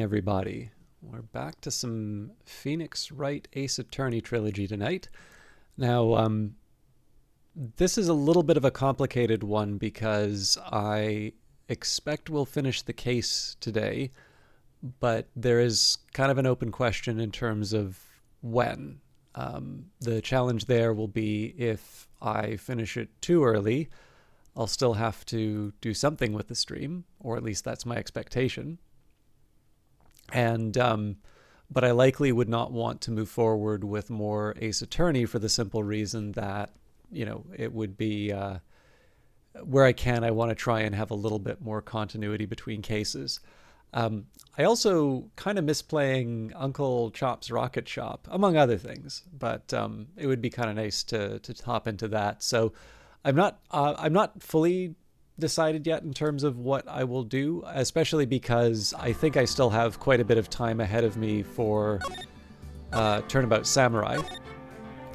everybody. We're back to some Phoenix Wright Ace Attorney Trilogy tonight. Now, this is a little bit of a complicated one because I expect we'll finish the case today, but there is kind of an open question in terms of when. The challenge there will be if I finish it too early, I'll still have to do something with the stream, or at least that's my expectation. And but I likely would not want to move forward with more Ace Attorney for the simple reason that, it would be where I can, I want to try and have a little bit more continuity between cases. I also kind of miss playing Uncle Chop's Rocket Shop, among other things, but it would be kind of nice to hop into that. So I'm not fully decided yet in terms of what I will do, especially because I think I still have quite a bit of time ahead of me for Turnabout Samurai,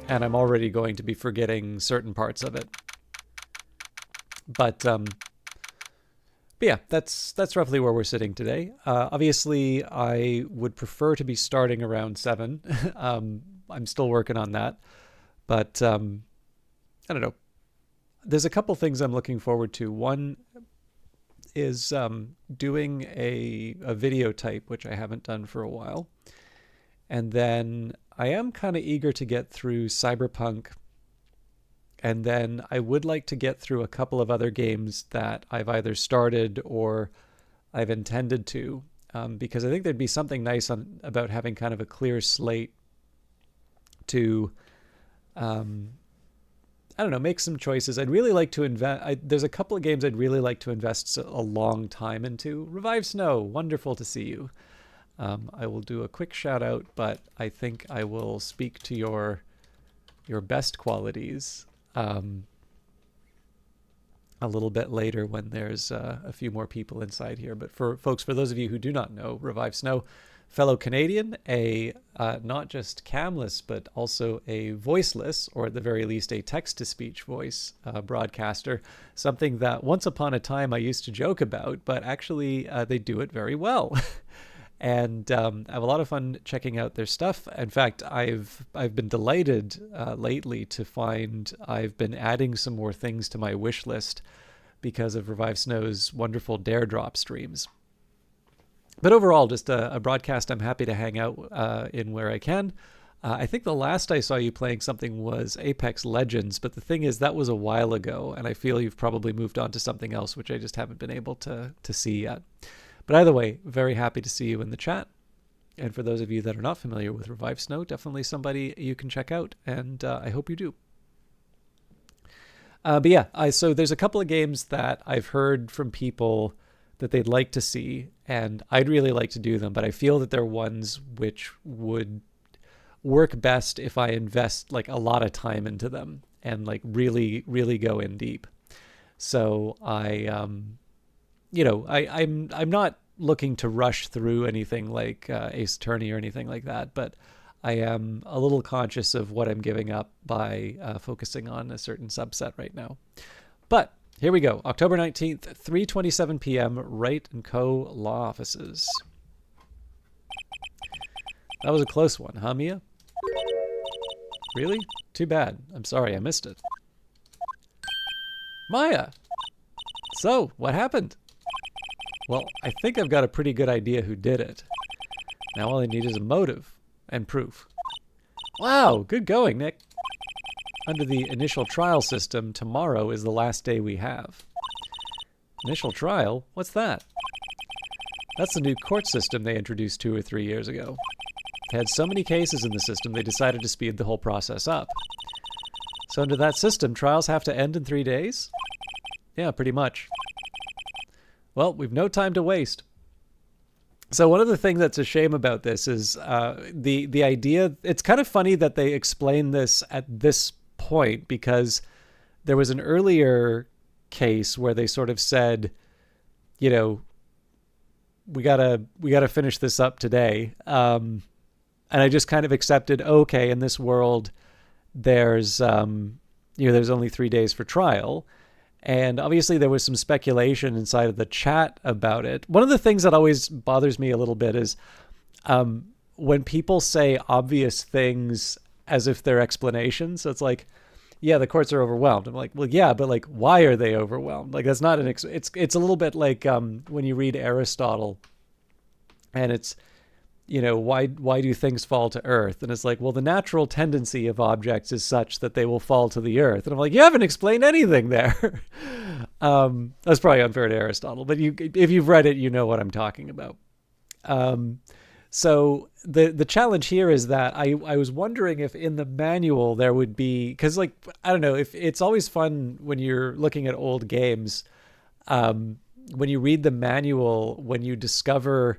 and I'm already going to be forgetting certain parts of it. But yeah, that's roughly where we're sitting today. Obviously, I would prefer to be starting around 7. I'm still working on that, but I don't know. There's a couple things I'm looking forward to. One is doing a video type, which I haven't done for a while. And then I am kind of eager to get through Cyberpunk. And then I would like to get through a couple of other games that I've either started or I've intended to, because I think there'd be something nice about having kind of a clear slate to I don't know, make some choices. I'd really like to invest. There's a couple of games I'd really like to invest a long time into. Revive Snow, wonderful to see you. I will do a quick shout out, but I think I will speak to your best qualities a little bit later when there's a few more people inside here. But for those of you who do not know, Revive Snow, fellow Canadian, a not just camless, but also a voiceless, or at the very least a text-to-speech voice broadcaster, something that once upon a time I used to joke about, but actually they do it very well. And I have a lot of fun checking out their stuff. In fact, I've been delighted lately to find I've been adding some more things to my wish list because of Revive Snow's wonderful Dare Drop streams. But overall, just a broadcast I'm happy to hang out in where I can. I think the last I saw you playing something was Apex Legends, but the thing is that was a while ago, and I feel you've probably moved on to something else, which I just haven't been able to see yet. But either way, very happy to see you in the chat. And for those of you that are not familiar with Revive Snow, definitely somebody you can check out, and I hope you do. But yeah, so there's a couple of games that I've heard from people that they'd like to see, and I'd really like to do them, but I feel that they're ones which would work best if I invest like a lot of time into them and like really, really go in deep. So I'm not looking to rush through anything like Ace Attorney or anything like that, but I am a little conscious of what I'm giving up by focusing on a certain subset right now. But here we go. October 19th, 3:27 p.m., Wright & Co. Law Offices. That was a close one, huh, Mia? Really? Too bad. I'm sorry, I missed it. Maya! So, what happened? Well, I think I've got a pretty good idea who did it. Now all I need is a motive and proof. Wow, good going, Nick. Under the initial trial system, tomorrow is the last day we have. Initial trial? What's that? That's the new court system they introduced 2 or 3 years ago. They had so many cases in the system, they decided to speed the whole process up. So under that system, trials have to end in 3 days? Yeah, pretty much. Well, we've no time to waste. So one of the things that's a shame about this is the idea. It's kind of funny that they explain this at this point, because there was an earlier case where they sort of said, we gotta finish this up today, and I just kind of accepted, okay, in this world there's there's only 3 days for trial. And obviously there was some speculation inside of the chat about it. One of the things that always bothers me a little bit is when people say obvious things as if they're explanations. So it's like, yeah, the courts are overwhelmed. I'm like, well, yeah, but like, why are they overwhelmed? Like, that's not it's a little bit like when you read Aristotle, and it's, why do things fall to earth? And it's like, well, the natural tendency of objects is such that they will fall to the earth. And I'm like, you haven't explained anything there. That's probably unfair to Aristotle, but if you've read it, you know what I'm talking about. So the challenge here is that I was wondering if in the manual there would be, because like, I don't know, if it's always fun when you're looking at old games, when you read the manual, when you discover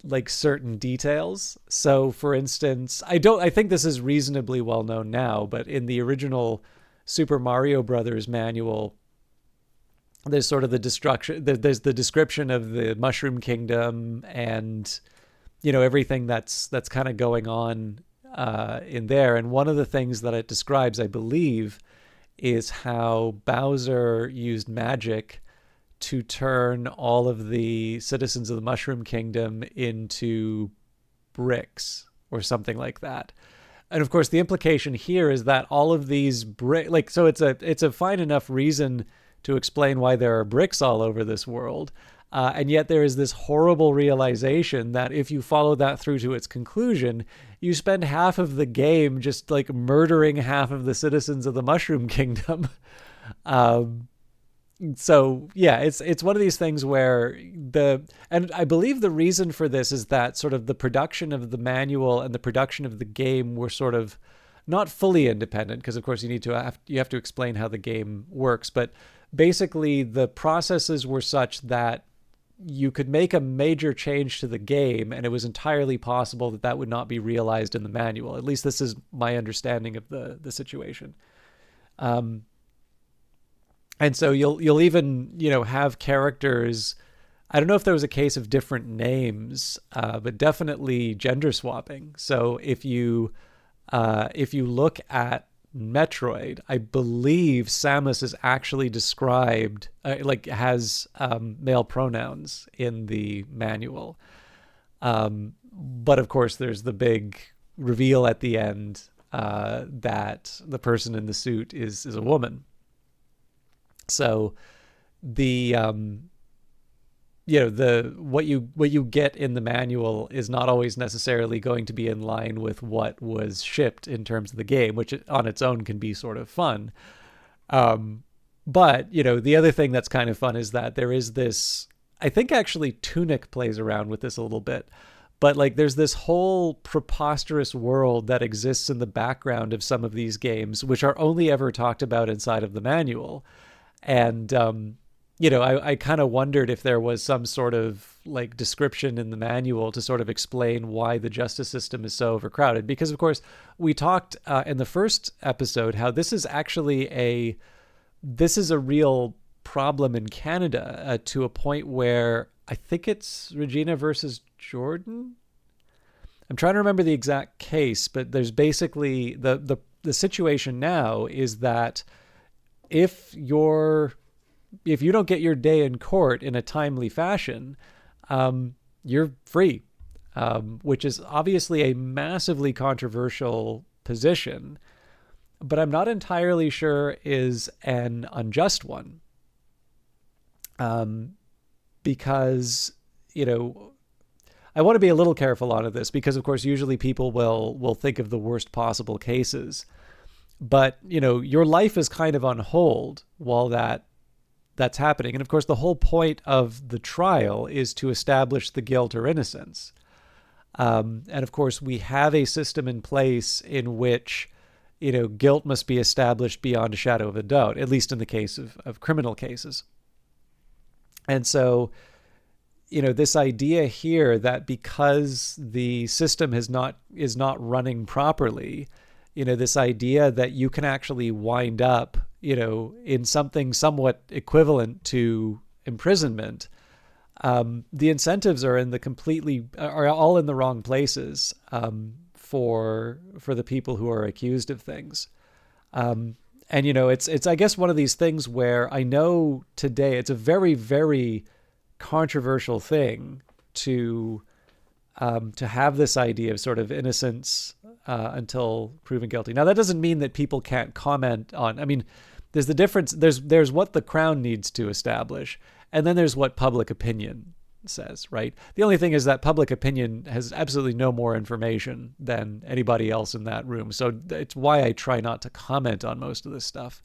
like certain details. So for instance, I think this is reasonably well known now, but in the original Super Mario Brothers manual, there's sort of there's the description of the Mushroom Kingdom and, everything that's kind of going on in there. And one of the things that it describes, I believe, is how Bowser used magic to turn all of the citizens of the Mushroom Kingdom into bricks or something like that. And of course, the implication here is that all of these so it's a fine enough reason to explain why there are bricks all over this world. And yet there is this horrible realization that if you follow that through to its conclusion, you spend half of the game just like murdering half of the citizens of the Mushroom Kingdom. So yeah, it's one of these things where and I believe the reason for this is that sort of the production of the manual and the production of the game were sort of not fully independent, because of course you have to explain how the game works, but basically the processes were such that you could make a major change to the game and it was entirely possible that would not be realized in the manual. At least this is my understanding of the situation. And so you'll even, have characters. I don't know if there was a case of different names, but definitely gender swapping. So if you look at Metroid, I believe Samus is actually described has male pronouns in the manual. But of course, there's the big reveal at the end that the person in the suit is a woman. So the what you get in the manual is not always necessarily going to be in line with what was shipped in terms of the game, which on its own can be sort of fun. But the other thing that's kind of fun is that there is this, I think actually Tunic plays around with this a little bit, but like there's this whole preposterous world that exists in the background of some of these games, which are only ever talked about inside of the manual. And, I kind of wondered if there was some sort of like description in the manual to sort of explain why the justice system is so overcrowded. Because, of course, we talked in the first episode how this is actually a real problem in Canada to a point where I think it's Regina versus Jordan. I'm trying to remember the exact case, but there's basically the situation now is that if you don't get your day in court in a timely fashion, you're free, which is obviously a massively controversial position, but I'm not entirely sure is an unjust one. Because, I want to be a little careful on this because, of course, usually people will think of the worst possible cases. But, your life is kind of on hold while that's happening. And of course, the whole point of the trial is to establish the guilt or innocence. And of course, we have a system in place in which, guilt must be established beyond a shadow of a doubt, at least in the case of criminal cases. And so, this idea here that because the system is not running properly, this idea that you can actually wind up, in something somewhat equivalent to imprisonment, the incentives are all in the wrong places for the people who are accused of things. And And it's I guess one of these things where I know today it's a very, very controversial thing to have this idea of sort of innocence until proven guilty. Now that doesn't mean that people can't comment on. I mean, there's the difference. There's what the Crown needs to establish, and then there's what public opinion says, right? The only thing is that public opinion has absolutely no more information than anybody else in that room. So it's why I try not to comment on most of this stuff,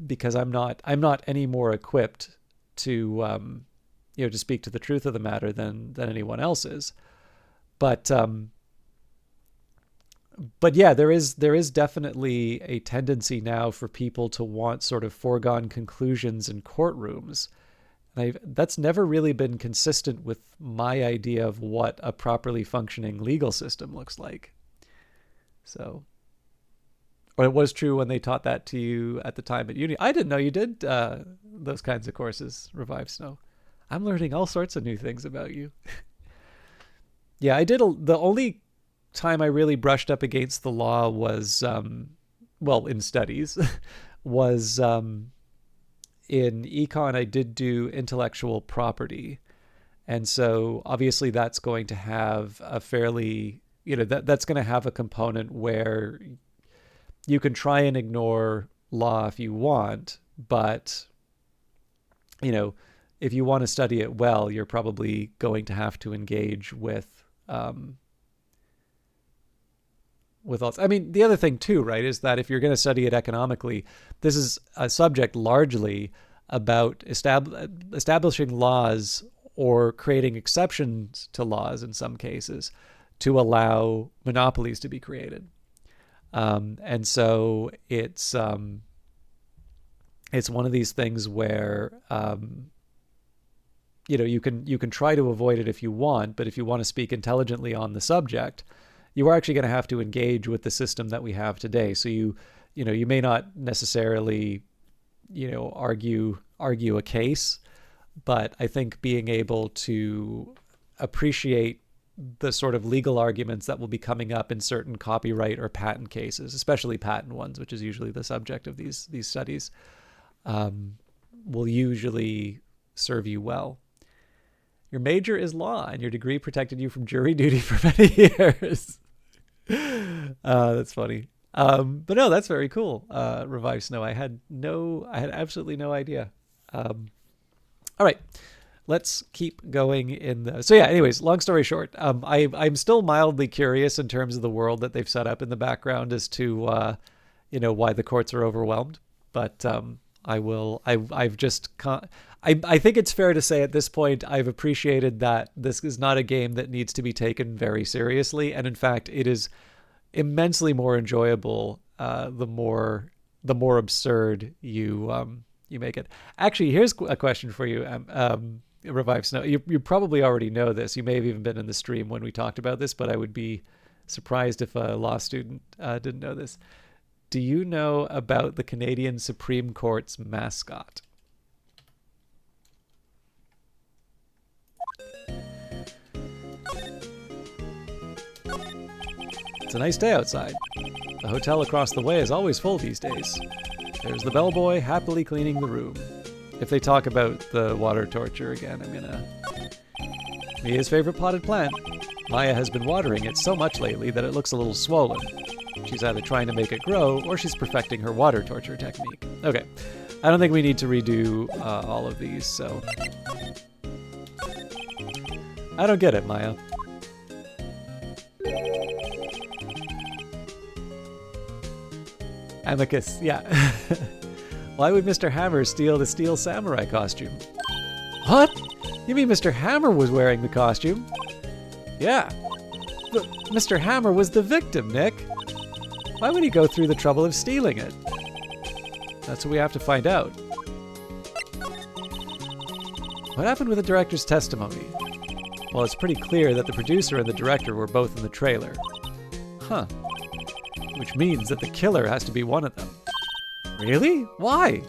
because I'm not any more equipped to to speak to the truth of the matter than anyone else is. But yeah, there is definitely a tendency now for people to want sort of foregone conclusions in courtrooms. That's never really been consistent with my idea of what a properly functioning legal system looks like. So, or it was true when they taught that to you at the time at uni. I didn't know you did those kinds of courses, Revive Snow. I'm learning all sorts of new things about you. Yeah, I did. The only time I really brushed up against the law was, in studies, was in econ. I did do intellectual property. And so obviously that's going to have a fairly, that's going to have a component where you can try and ignore law if you want, but, if you want to study it well, you're probably going to have to engage with all. I mean, the other thing too, right, is that if you're going to study it economically, this is a subject largely about establishing laws or creating exceptions to laws in some cases to allow monopolies to be created. And so it's one of these things where you can try to avoid it if you want, but if you want to speak intelligently on the subject, you are actually going to have to engage with the system that we have today. So you may not necessarily argue a case, but I think being able to appreciate the sort of legal arguments that will be coming up in certain copyright or patent cases, especially patent ones, which is usually the subject of these studies, will usually serve you well. Your major is law, and your degree protected you from jury duty for many years. That's funny. But no, that's very cool. Revive Snow. I had absolutely no idea. All right, let's keep going so yeah, anyways, long story short, I'm still mildly curious in terms of the world that they've set up in the background as to, why the courts are overwhelmed. But, I think it's fair to say at this point, I've appreciated that this is not a game that needs to be taken very seriously. And in fact, it is immensely more enjoyable the more absurd you make it. Actually, here's a question for you, Revive Snow. You probably already know this. You may have even been in the stream when we talked about this, but I would be surprised if a law student didn't know this. Do you know about the Canadian Supreme Court's mascot? It's a nice day outside. The hotel across the way is always full these days. There's the bellboy happily cleaning the room. If they talk about the water torture again, I'm gonna... Mia's favorite potted plant. Maya has been watering it so much lately that it looks a little swollen. She's either trying to make it grow or she's perfecting her water torture technique. Okay, I don't think we need to redo all of these, so... I don't get it, Maya. Amicus, yeah. Why would Mr. Hammer steal the Steel Samurai costume? What? You mean Mr. Hammer was wearing the costume? Yeah. But Mr. Hammer was the victim, Nick. Why would he go through the trouble of stealing it? That's what we have to find out. What happened with the director's testimony? Well, it's pretty clear that the producer and the director were both in the trailer. Huh. Which means that the killer has to be one of them. Really? Why?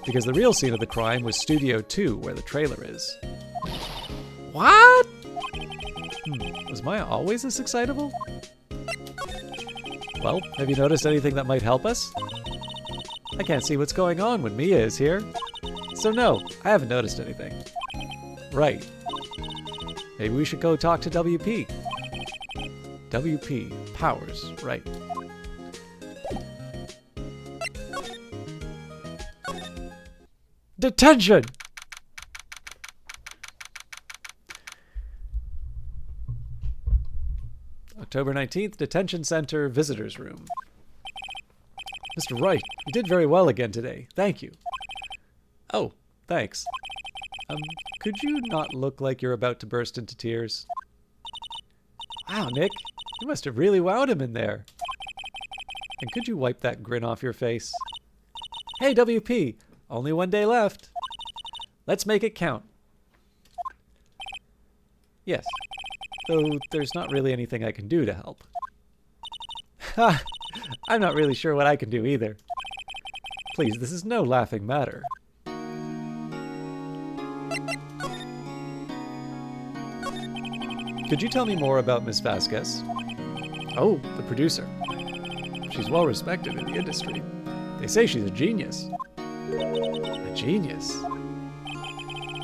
Because the real scene of the crime was Studio 2, where the trailer is. What? Was Maya always this excitable? Well, have you noticed anything that might help us? I can't see what's going on when Mia is here. So no, I haven't noticed anything. Right. Maybe we should go talk to WP. WP. Powers. Right. Detention! October 19th, Detention Center Visitors Room. Mr. Wright, you did very well again today. Thank you. Oh, thanks. Could you not look like you're about to burst into tears? Wow, Nick, you must have really wowed him in there. And could you wipe that grin off your face? Hey, WP, only one day left. Let's make it count. Yes, though there's not really anything I can do to help. Ha! I'm not really sure what I can do either. Please, this is no laughing matter. Could you tell me more about Miss Vasquez? Oh, the producer. She's well respected in the industry. They say she's a genius. A genius?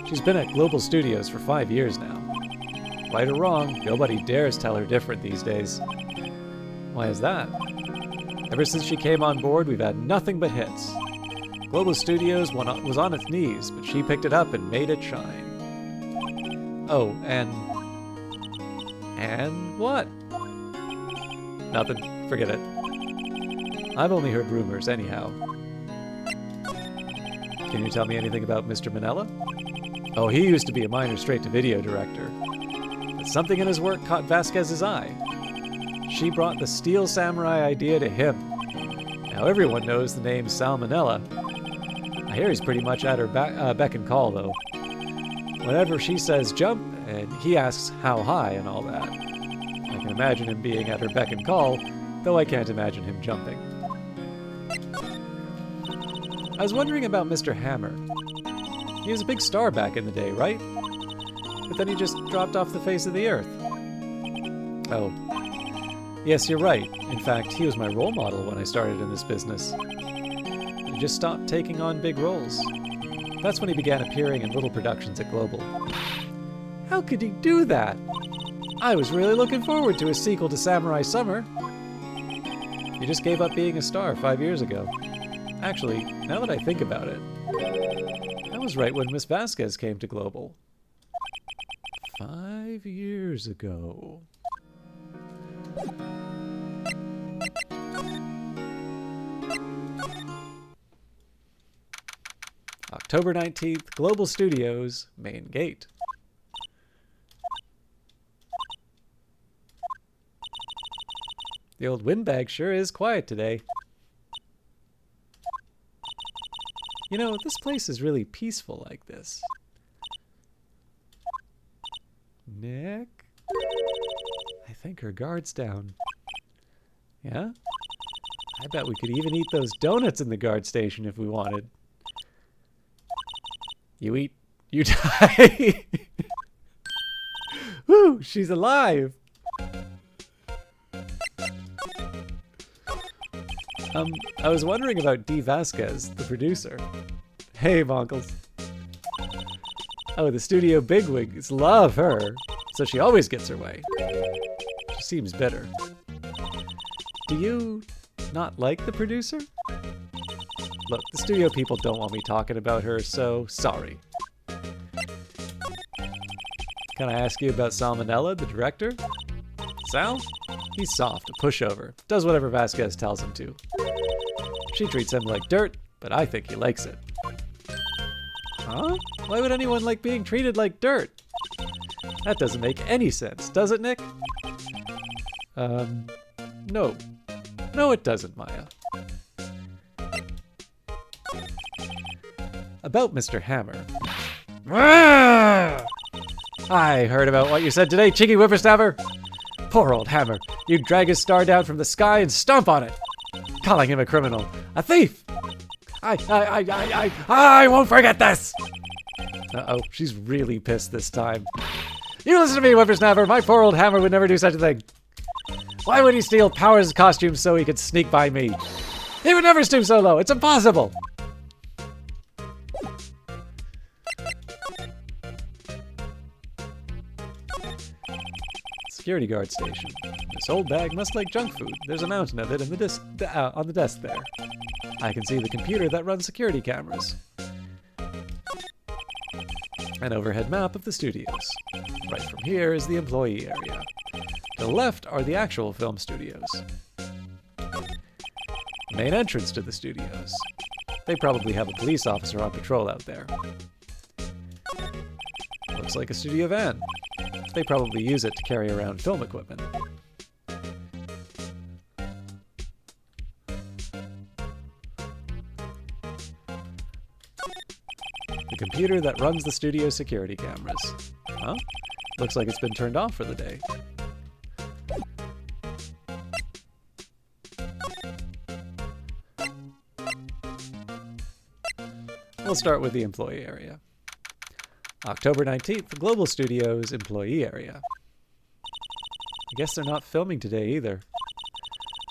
She's been at Global Studios for 5 years now. Right or wrong, nobody dares tell her different these days. Why is that? Ever since she came on board, we've had nothing but hits. Global Studios was on its knees, but she picked it up and made it shine. Oh, and what? Nothing. Forget it. I've only heard rumors anyhow. Can you tell me anything about Mr. Minella? Oh, he used to be a minor straight-to-video director. But something in his work caught Vasquez's eye. She brought the Steel Samurai idea to him. Now everyone knows the name Salmonella. I hear he's pretty much at her beck and call, though. Whenever she says jump, and he asks how high and all that. I can imagine him being at her beck and call, though I can't imagine him jumping. I was wondering about Mr. Hammer. He was a big star back in the day, right? But then he just dropped off the face of the earth. Oh. Yes, you're right. In fact, he was my role model when I started in this business. He just stopped taking on big roles. That's when he began appearing in little productions at Global. How could he do that? I was really looking forward to a sequel to Samurai Summer. He just gave up being a star 5 years ago. Actually, now that I think about it, that was right when Miss Vasquez came to Global. 5 years ago. October 19th, Global Studios, main gate. The old windbag sure is quiet today. You know, this place is really peaceful like this. Nick? I think her guard's down. Yeah? I bet we could even eat those donuts in the guard station if we wanted. You eat, you die. Woo, she's alive. I was wondering about Dee Vasquez, the producer. Hey, Monkles. Oh, the studio bigwigs love her, so she always gets her way. She seems bitter. Do you not like the producer? Look, the studio people don't want me talking about her, so sorry. Can I ask you about Salmonella, the director? Sal? He's soft, a pushover. Does whatever Vasquez tells him to. She treats him like dirt, but I think he likes it. Huh? Why would anyone like being treated like dirt? That doesn't make any sense, does it, Nick? No. No, it doesn't, Maya. About Mr. Hammer. I heard about what you said today, cheeky whippersnapper. Poor old Hammer. You'd drag his star down from the sky and stomp on it. Calling him a criminal. A thief! I won't forget this! Uh-oh, she's really pissed this time. You listen to me, whippersnapper. My poor old Hammer would never do such a thing. Why would he steal Powers' costume so he could sneak by me? He would never stoop so low. It's impossible. Security guard station. This old bag must like junk food. There's a mountain of it in the on the desk there. I can see the computer that runs security cameras. An overhead map of the studios. Right from here is the employee area. To the left are the actual film studios. Main entrance to the studios. They probably have a police officer on patrol out there. Looks like a studio van. They probably use it to carry around film equipment. The computer that runs the studio security cameras. Huh? Looks like it's been turned off for the day. We'll start with the employee area. October 19th, the Global Studios employee area. I guess they're not filming today either.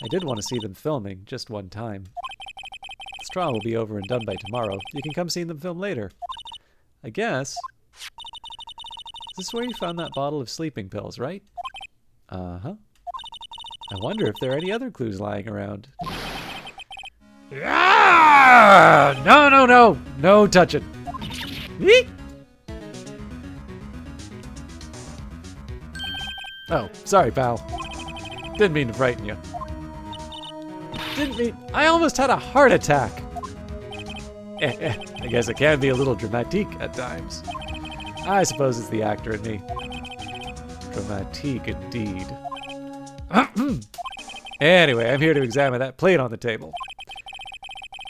I did want to see them filming, just one time. This trial will be over and done by tomorrow. You can come see them film later. I guess. Is this where you found that bottle of sleeping pills, right? Uh-huh. I wonder if there are any other clues lying around. Ah! No, no, no! No touching. Eek! Oh, sorry, pal. Didn't mean to frighten you. Didn't mean... I almost had a heart attack! I guess it can be a little dramatique at times. I suppose it's the actor in me. Dramatique indeed. Anyway, I'm here to examine that plate on the table.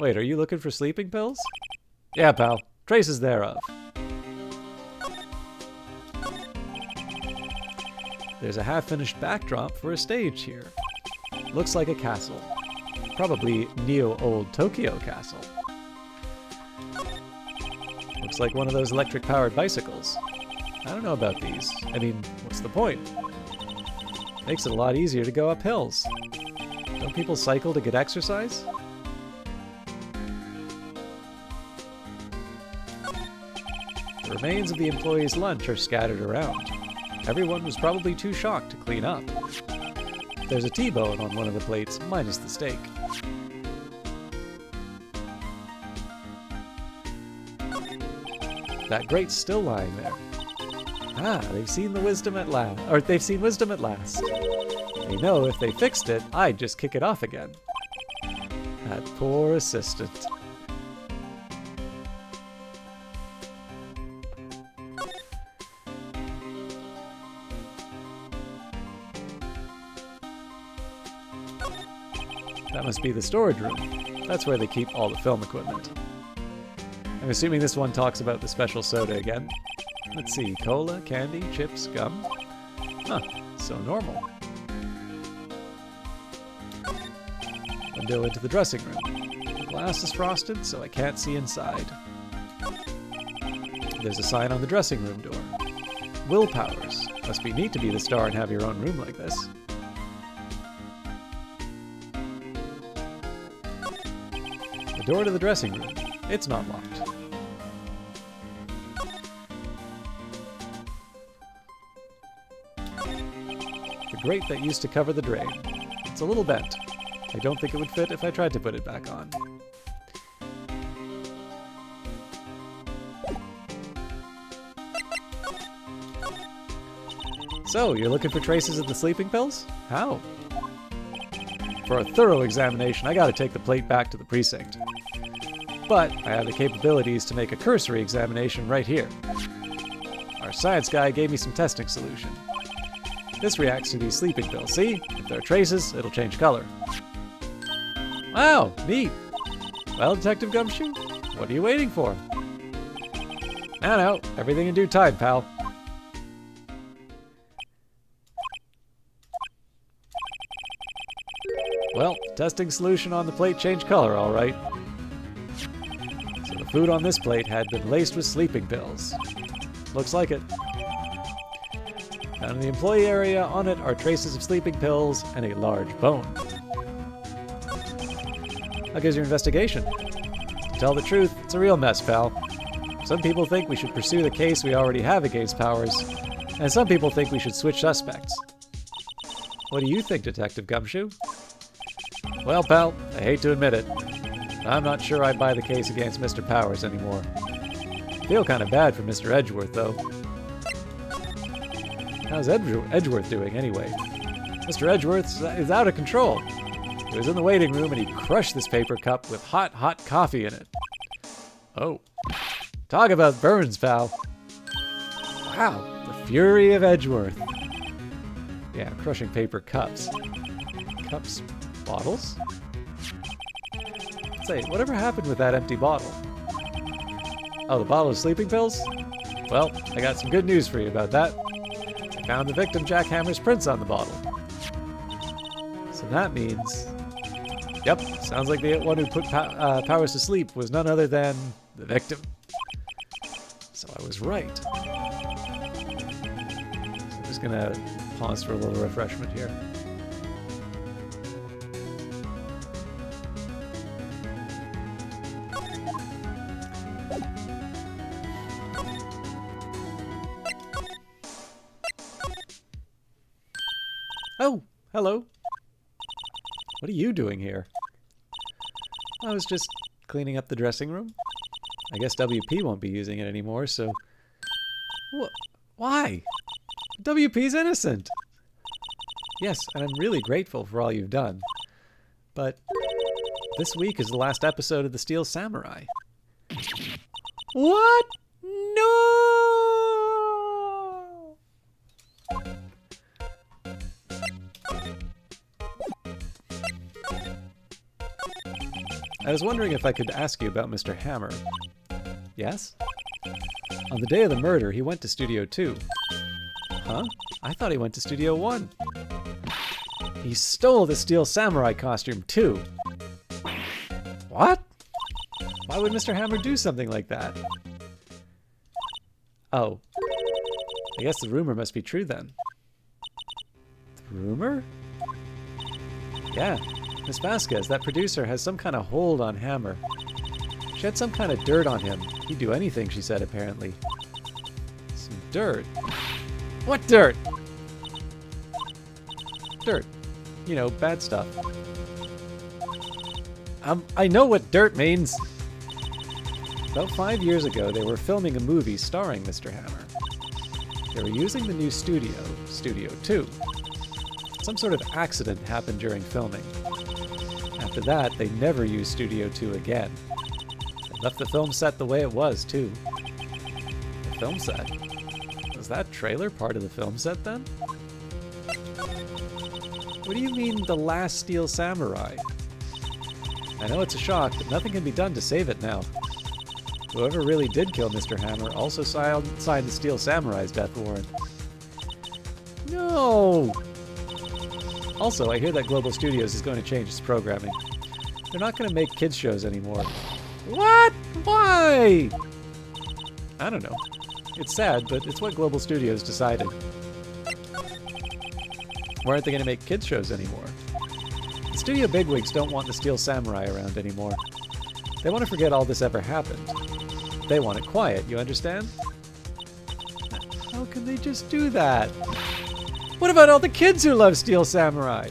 Wait, are you looking for sleeping pills? Yeah, pal. Traces thereof. There's a half-finished backdrop for a stage here. Looks like a castle. Probably Neo-Old Tokyo Castle. Looks like one of those electric-powered bicycles. I don't know about these. I mean, what's the point? Makes it a lot easier to go up hills. Don't people cycle to get exercise? The remains of the employees' lunch are scattered around. Everyone was probably too shocked to clean up. There's a T-bone on one of the plates, minus the steak. That grate's still lying there. Ah, they've seen the wisdom at last. Or they've seen wisdom at last. They know if they fixed it, I'd just kick it off again. That poor assistant. That must be the storage room. That's where they keep all the film equipment. I'm assuming this one talks about the special soda again. Let's see, cola, candy, chips, gum. Huh, so normal. Window into the dressing room. The glass is frosted, so I can't see inside. There's a sign on the dressing room door. Willpowers. Must be neat to be the star and have your own room like this. The door to the dressing room. It's not locked. The grate that used to cover the drain. It's a little bent. I don't think it would fit if I tried to put it back on. So, you're looking for traces of the sleeping pills? How? For a thorough examination, I gotta take the plate back to the precinct. But I have the capabilities to make a cursory examination right here. Our science guy gave me some testing solution. This reacts to these sleeping pills. See? If there are traces, it'll change color. Wow, neat. Well, Detective Gumshoe, what are you waiting for? No, everything in due time, pal. Well, testing solution on the plate changed color, all right. So the food on this plate had been laced with sleeping pills. Looks like it. Down in the employee area, on it are traces of sleeping pills and a large bone. How goes your investigation? To tell the truth, it's a real mess, pal. Some people think we should pursue the case we already have against Powers, and some people think we should switch suspects. What do you think, Detective Gumshoe? Well, pal, I hate to admit it. I'm not sure I buy the case against Mr. Powers anymore. I feel kind of bad for Mr. Edgeworth, though. How's Edgeworth doing, anyway? Mr. Edgeworth is out of control. He was in the waiting room and he crushed this paper cup with hot, hot coffee in it. Oh. Talk about burns, pal. Wow, the fury of Edgeworth. Yeah, crushing paper cups. Cups? Bottles? Say, whatever happened with that empty bottle? Oh, the bottle of sleeping pills? Well, I got some good news for you about that. I found the victim Jack Hammer's prints on the bottle. So that means... Yep, sounds like the one who put Powers to sleep was none other than the victim. So I was right. So I'm just gonna pause for a little refreshment here. Oh, hello. What are you doing here? I was just cleaning up the dressing room. I guess WP won't be using it anymore, so... Why? WP's innocent! Yes, and I'm really grateful for all you've done. But this week is the last episode of The Steel Samurai. What? No! I was wondering if I could ask you about Mr. Hammer. Yes? On the day of the murder, he went to Studio 2. Huh? I thought he went to Studio 1. He stole the Steel Samurai costume, too. What? Why would Mr. Hammer do something like that? Oh. I guess the rumor must be true, then. The rumor? Yeah. Miss Vasquez, that producer, has some kind of hold on Hammer. She had some kind of dirt on him. He'd do anything, she said, apparently. Some dirt? What dirt? Dirt. You know, bad stuff. I know what dirt means! About 5 years ago, they were filming a movie starring Mr. Hammer. They were using the new studio, Studio 2. Some sort of accident happened during filming. After that, they never used Studio 2 again. They left the film set the way it was, too. The film set? Was that trailer part of the film set, then? What do you mean, the last Steel Samurai? I know it's a shock, but nothing can be done to save it now. Whoever really did kill Mr. Hammer also signed the Steel Samurai's death warrant. No! Also, I hear that Global Studios is going to change its programming. They're not going to make kids shows anymore. What? Why? I don't know. It's sad, but it's what Global Studios decided. Why aren't they going to make kids shows anymore? The studio bigwigs don't want the Steel Samurai around anymore. They want to forget all this ever happened. They want it quiet, you understand? How can they just do that? What about all the kids who love Steel Samurai?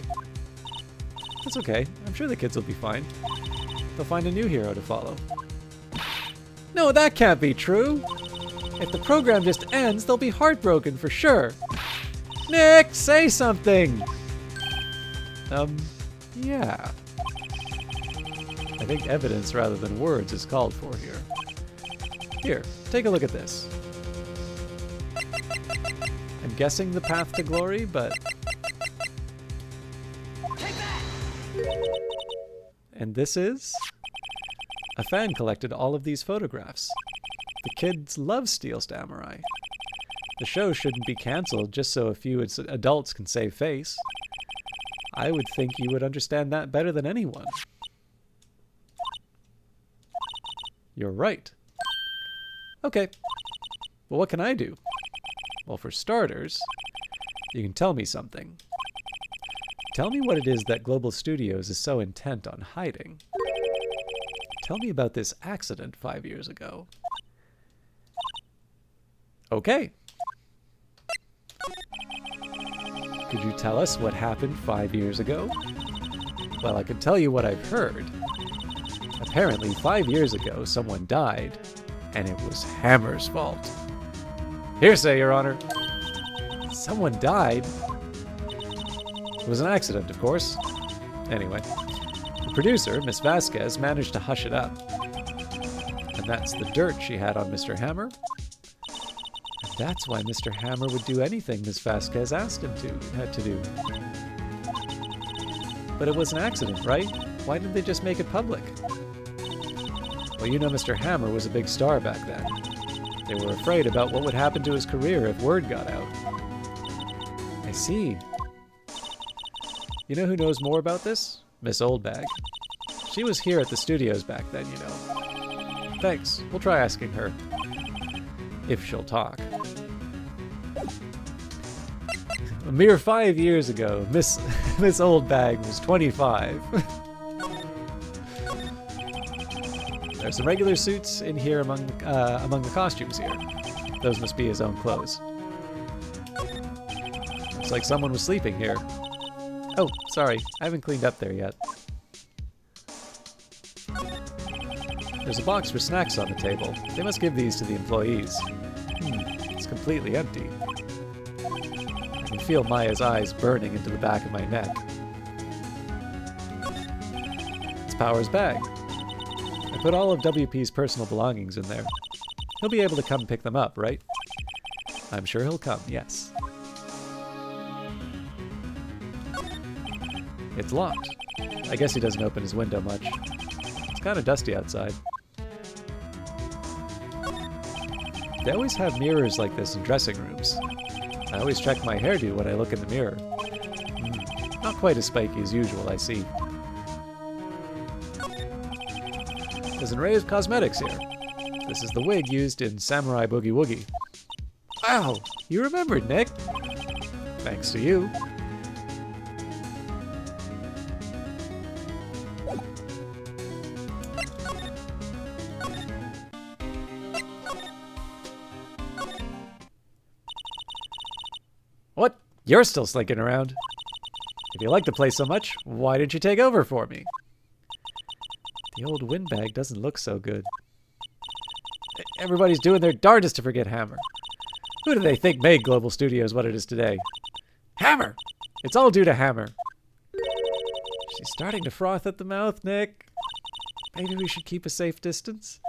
That's okay. I'm sure the kids will be fine. They'll find a new hero to follow. No, that can't be true! If the program just ends, they'll be heartbroken for sure. Nick, say something! Yeah. I think evidence rather than words is called for here. Here, take a look at this. I'm guessing the path to glory, but... Take that! And this is? A fan collected all of these photographs. The kids love Steel Samurai. The show shouldn't be cancelled just so a few adults can save face. I would think you would understand that better than anyone. You're right. Okay. Well, what can I do? Well, for starters, you can tell me something. Tell me what it is that Global Studios is so intent on hiding. Tell me about this accident 5 years ago. Okay. Could you tell us what happened 5 years ago? Well, I can tell you what I've heard. Apparently, 5 years ago, someone died, and it was Hammer's fault. Hearsay, Your Honor. Someone died? It was an accident, of course. Anyway, the producer, Miss Vasquez, managed to hush it up. And that's the dirt she had on Mr. Hammer. And that's why Mr. Hammer would do anything Miss Vasquez asked him to do. But it was an accident, right? Why didn't they just make it public? Well, you know Mr. Hammer was a big star back then. They were afraid about what would happen to his career if word got out. I see. You know who knows more about this? Miss Oldbag. She was here at the studios back then, you know. Thanks. We'll try asking her. If she'll talk. A mere 5 years ago, Miss Oldbag was 25. There's some regular suits in here among the costumes here. Those must be his own clothes. Looks like someone was sleeping here. Oh, sorry, I haven't cleaned up there yet. There's a box for snacks on the table. They must give these to the employees. It's completely empty. I can feel Maya's eyes burning into the back of my neck. It's Power's bag. I put all of WP's personal belongings in there. He'll be able to come pick them up, right? I'm sure he'll come, yes. It's locked. I guess he doesn't open his window much. It's kind of dusty outside. They always have mirrors like this in dressing rooms. I always check my hairdo when I look in the mirror. Not quite as spiky as usual, I see. There's an array of cosmetics here. This is the wig used in Samurai Boogie Woogie. Wow! You remembered, Nick! Thanks to you. What? You're still slinking around. If you like the place so much, why didn't you take over for me? The old windbag doesn't look so good. Everybody's doing their darndest to forget Hammer. Who do they think made Global Studios what it is today? Hammer! It's all due to Hammer. She's starting to froth at the mouth, Nick. Maybe we should keep a safe distance?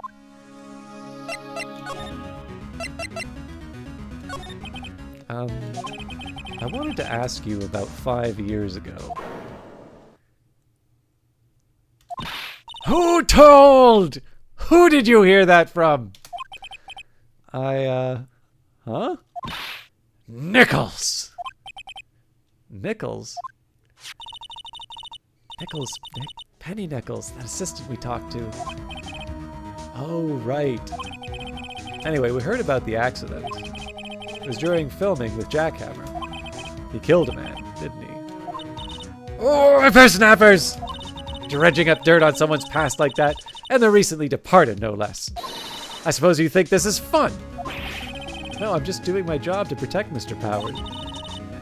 I wanted to ask you about 5 years ago. Who told? Who did you hear that from? Huh? Nichols! Nichols? Penny Nichols, that assistant we talked to. Oh, right. Anyway, we heard about the accident. It was during filming with Jackhammer. He killed a man, didn't he? Oh, whippersnappers! Dredging up dirt on someone's past like that, and they're recently departed, no less. I suppose you think this is fun? No, I'm just doing my job to protect Mr. Powers.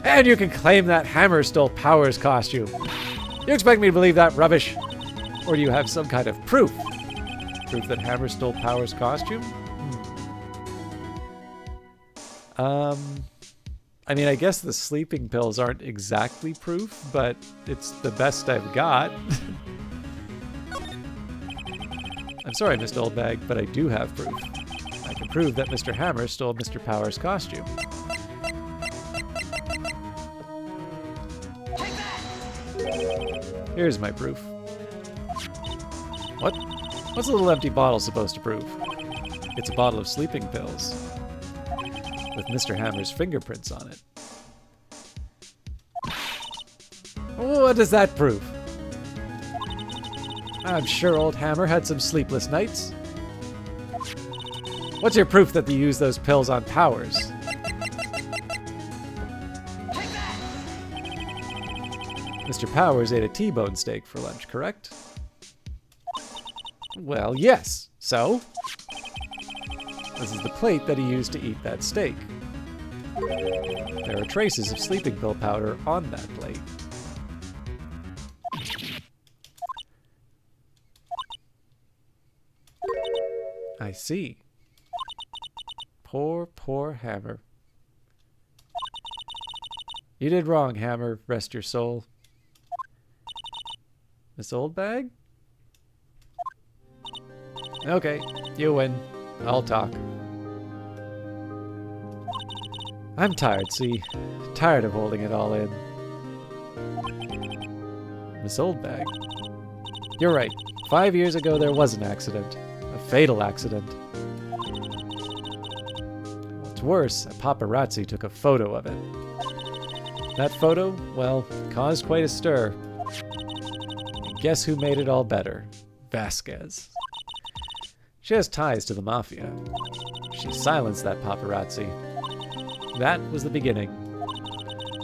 And you can claim that Hammer stole Powers' costume. You expect me to believe that rubbish? Or do you have some kind of proof? Proof that Hammer stole Powers' costume? I mean, I guess the sleeping pills aren't exactly proof, but it's the best I've got. I'm sorry, Mr. Oldbag, but I do have proof. I can prove that Mr. Hammer stole Mr. Powers' costume. Here's my proof. What? What's a little empty bottle supposed to prove? It's a bottle of sleeping pills. With Mr. Hammer's fingerprints on it. What does that prove? I'm sure old Hammer had some sleepless nights. What's your proof that you used those pills on Powers? Mr. Powers ate a T-bone steak for lunch, correct? Well, yes. So? This is the plate that he used to eat that steak. There are traces of sleeping pill powder on that plate. I see. Poor, poor Hammer. You did wrong, Hammer. Rest your soul. Miss Oldbag? Okay, you win. I'll talk. I'm tired, see? Tired of holding it all in. Miss Oldbag. You're right. 5 years ago there was an accident. A fatal accident. What's worse, a paparazzi took a photo of it. That photo, well, caused quite a stir. And guess who made it all better? Vasquez. She has ties to the mafia. She silenced that paparazzi. That was the beginning.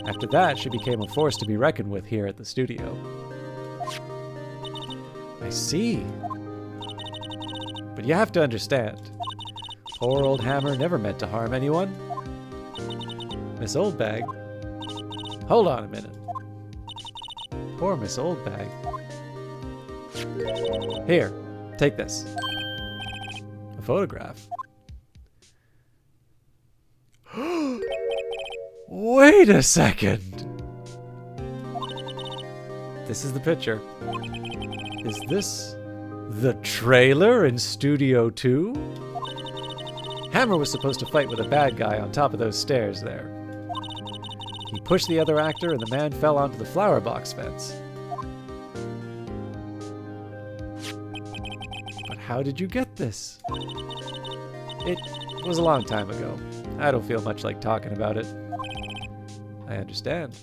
After that, she became a force to be reckoned with here at the studio. I see. But you have to understand. Poor old Hammer never meant to harm anyone. Miss Oldbag. Hold on a minute. Poor Miss Oldbag. Here, take this. A photograph. Wait a second! This is the picture. Is this the trailer in Studio 2? Hammer was supposed to fight with a bad guy on top of those stairs there. He pushed the other actor and the man fell onto the flower box fence. But how did you get this? It was a long time ago. I don't feel much like talking about it. I understand.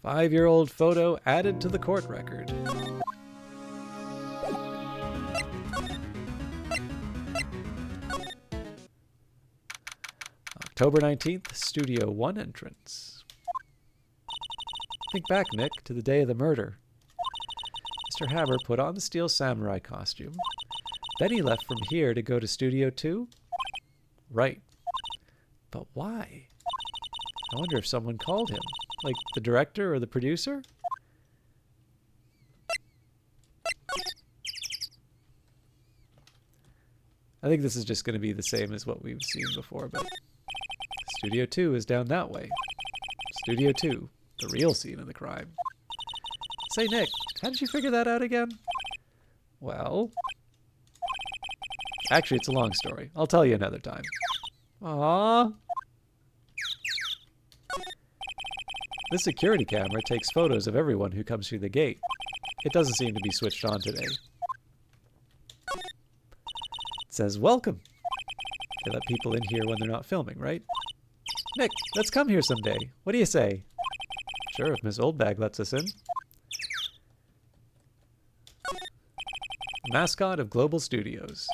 5-year-old photo added to the court record. October 19th, Studio 1 entrance. Think back, Nick, to the day of the murder. Mr. Hammer put on the Steel Samurai costume. Then he left from here to go to Studio 2? Right. But why? I wonder if someone called him. Like the director or the producer? I think this is just going to be the same as what we've seen before, but Studio 2 is down that way. Studio 2, the real scene of the crime. Say, Nick, how did you figure that out again? Well, actually, it's a long story. I'll tell you another time. Aww. This security camera takes photos of everyone who comes through the gate. It doesn't seem to be switched on today. It says, welcome. They let people in here when they're not filming, right? Nick, let's come here someday. What do you say? Sure, if Miss Oldbag lets us in. Mascot of Global Studios.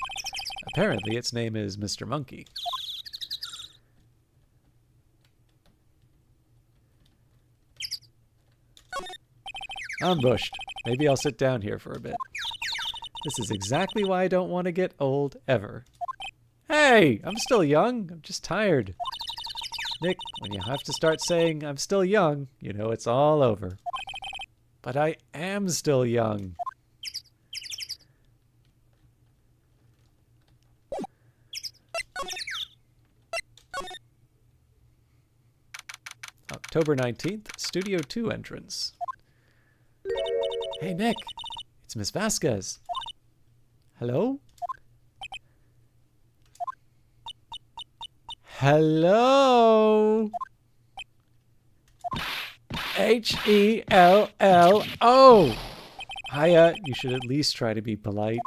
Apparently its name is Mr. Monkey. Ambushed. Maybe I'll sit down here for a bit. This is exactly why I don't want to get old ever. Hey, I'm still young. I'm just tired. Nick, when you have to start saying I'm still young, you know it's all over. But I am still young. October 19th, Studio 2 entrance. Hey, Nick. It's Miss Vasquez. Hello? Hello? Hello? Hiya, you should at least try to be polite.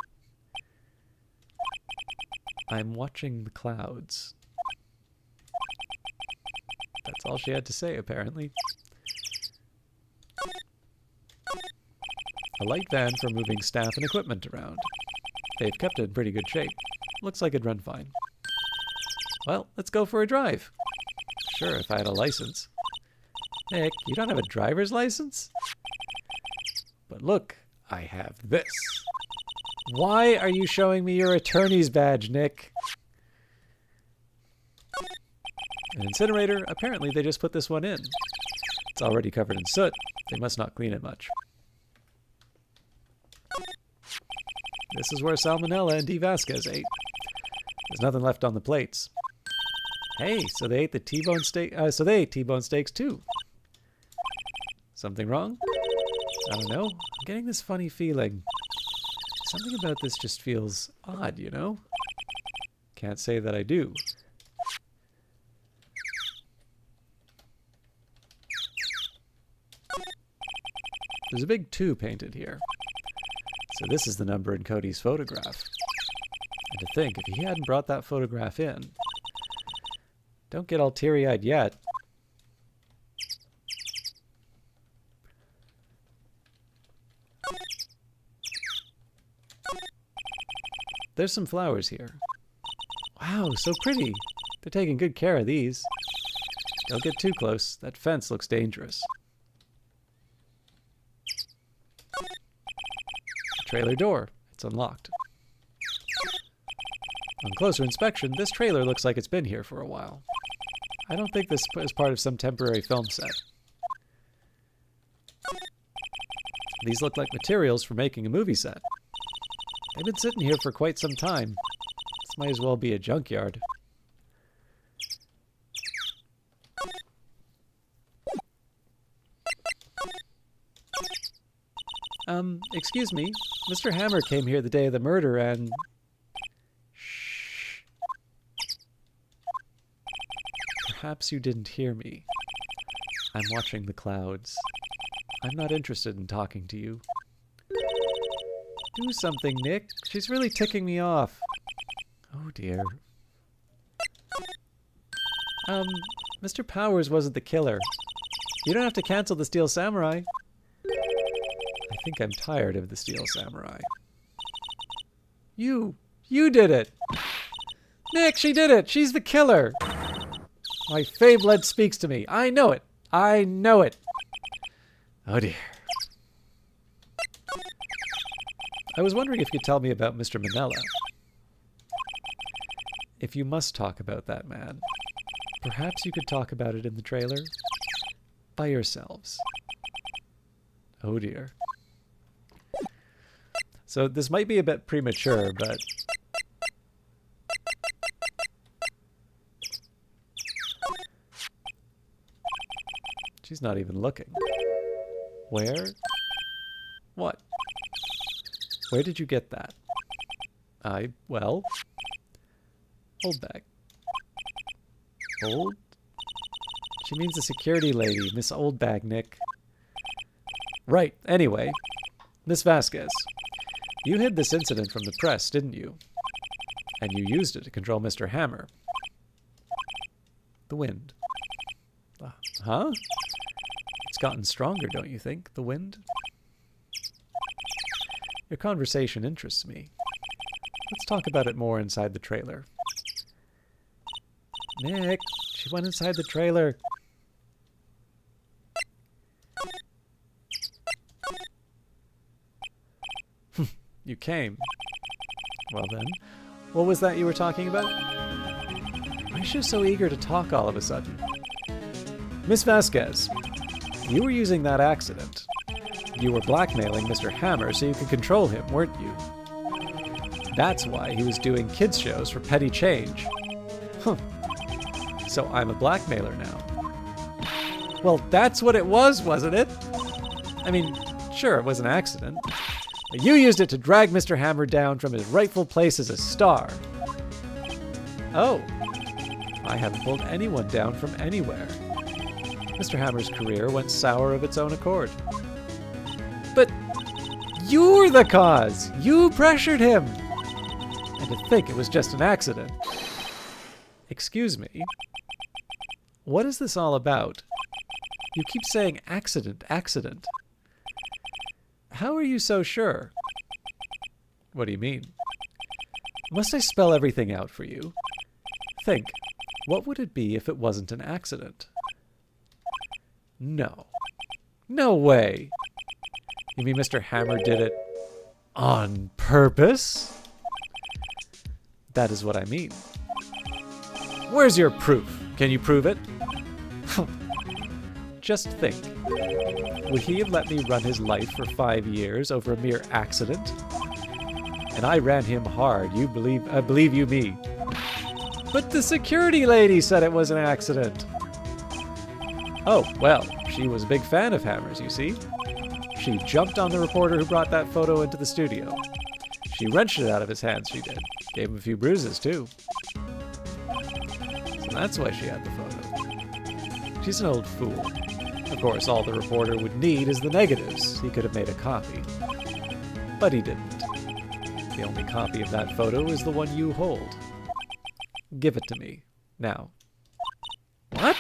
I'm watching the clouds. That's all she had to say, apparently. A light van for moving staff and equipment around. They've kept it in pretty good shape. Looks like it'd run fine. Well, let's go for a drive. Sure, if I had a license. Nick, you don't have a driver's license? But look, I have this. Why are you showing me your attorney's badge, Nick? An incinerator? Apparently they just put this one in. It's already covered in soot. They must not clean it much. This is where Salmonella and D. Vasquez ate. There's nothing left on the plates. Hey, so they ate the T-bone steak. So they ate T-bone steaks too. Something wrong? I don't know. I'm getting this funny feeling. Something about this just feels odd, you know? Can't say that I do. There's a big 2 painted here. So this is the number in Cody's photograph. And to think, if he hadn't brought that photograph in... Don't get all teary-eyed yet. There's some flowers here. Wow, so pretty. They're taking good care of these. Don't get too close. That fence looks dangerous. Trailer door. It's unlocked. On closer inspection, this trailer looks like it's been here for a while. I don't think this is part of some temporary film set. These look like materials for making a movie set. They've been sitting here for quite some time. This might as well be a junkyard. Excuse me. Mr. Hammer came here the day of the murder and... Shh. Perhaps you didn't hear me. I'm watching the clouds. I'm not interested in talking to you. Do something, Nick. She's really ticking me off. Oh, dear. Mr. Powers wasn't the killer. You don't have to cancel the Steel Samurai. I think I'm tired of the Steel Samurai. You did it! Nick, she did it! She's the killer! My fave blood speaks to me. I know it! I know it! Oh dear. I was wondering if you could tell me about Mr. Manella. If you must talk about that man, perhaps you could talk about it in the trailer? By yourselves. Oh dear. So this might be a bit premature, but... She's not even looking. Where? What? Where did you get that? Well... Old bag. Old? She means the security lady, Miss Oldbag, Nick. Right, anyway. Miss Vasquez. You hid this incident from the press, didn't you? And you used it to control Mr. Hammer. The wind. Huh? It's gotten stronger, don't you think, the wind? Your conversation interests me. Let's talk about it more inside the trailer. Nick, she went inside the trailer. You came. Well then, what was that you were talking about? Why is she so eager to talk all of a sudden? Miss Vasquez, you were using that accident. You were blackmailing Mr. Hammer so you could control him, weren't you? That's why he was doing kids shows for petty change. Huh. So I'm a blackmailer now. Well, that's what it was, wasn't it? I mean, sure, it was an accident. But you used it to drag Mr. Hammer down from his rightful place as a star. Oh. I haven't pulled anyone down from anywhere. Mr. Hammer's career went sour of its own accord. But you're the cause! You pressured him! And to think it was just an accident. Excuse me. What is this all about? You keep saying accident, accident. How are you so sure? What do you mean? Must I spell everything out for you? Think, what would it be if it wasn't an accident? No. No way! You mean Mr. Hammer did it On purpose? That is what I mean. Where's your proof? Can you prove it? Just think. Would he have let me run his life for 5 years over a mere accident? And I ran him hard, believe you me. But the security lady said it was an accident. Oh, well, she was a big fan of Hammers, you see. She jumped on the reporter who brought that photo into the studio. She wrenched it out of his hands, she did. Gave him a few bruises, too. So that's why she had the photo. She's an old fool. Of course, all the reporter would need is the negatives. He could have made a copy. But he didn't. The only copy of that photo is the one you hold. Give it to me. Now. What?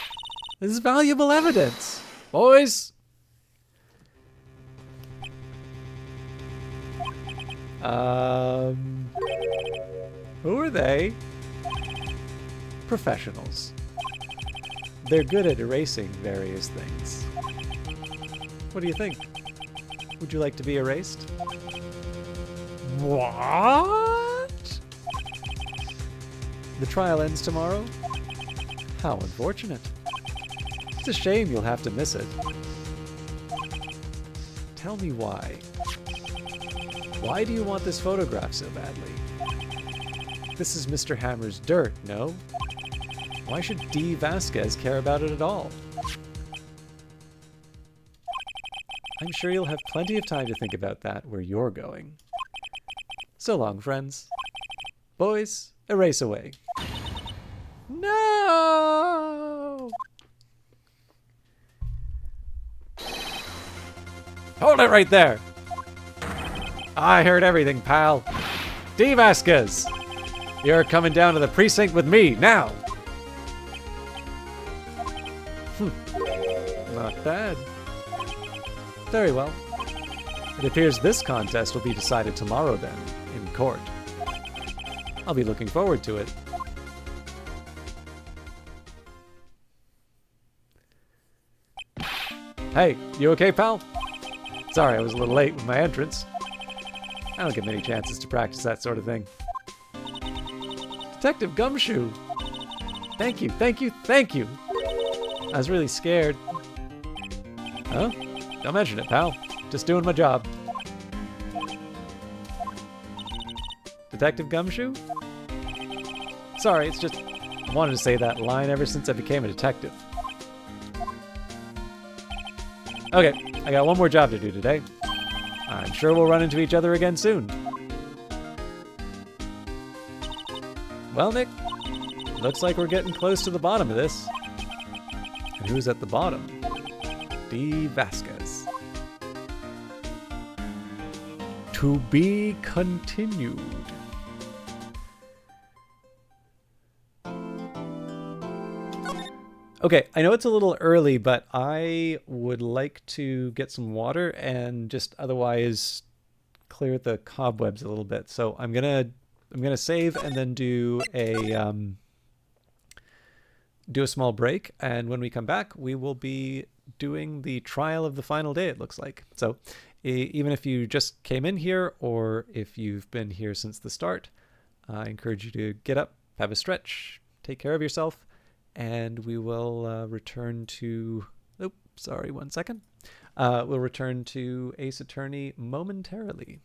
This is valuable evidence. Boys! Who are they? Professionals. They're good at erasing various things. What do you think? Would you like to be erased? What? The trial ends tomorrow? How unfortunate. It's a shame you'll have to miss it. Tell me why. Why do you want this photograph so badly? This is Mr. Hammer's dirt, no? Why should D. Vasquez care about it at all? I'm sure you'll have plenty of time to think about that where you're going. So long, friends. Boys, erase away. No! Hold it right there! I heard everything, pal. D. Vasquez! You're coming down to the precinct with me, now! Not bad. Very well. It appears this contest will be decided tomorrow then, in court. I'll be looking forward to it. Hey, you okay, pal? Sorry, I was a little late with my entrance. I don't get many chances to practice that sort of thing. Detective Gumshoe! Thank you, thank you, thank you! I was really scared. Huh? Don't mention it, pal. Just doing my job. Detective Gumshoe? Sorry, it's just... I wanted to say that line ever since I became a detective. Okay, I got one more job to do today. I'm sure we'll run into each other again soon. Well, Nick, looks like we're getting close to the bottom of this. And who's at the bottom? D. Vasquez. To be continued. Okay, I know it's a little early, but I would like to get some water and just otherwise clear the cobwebs a little bit. So I'm gonna save and then do a small break, and when we come back, we will be doing the trial of the final day, it looks like. So even if you just came in here or if you've been here since the start, I encourage you to get up, have a stretch, take care of yourself, and we will return to... Oh, sorry, 1 second. We'll return to Ace Attorney momentarily.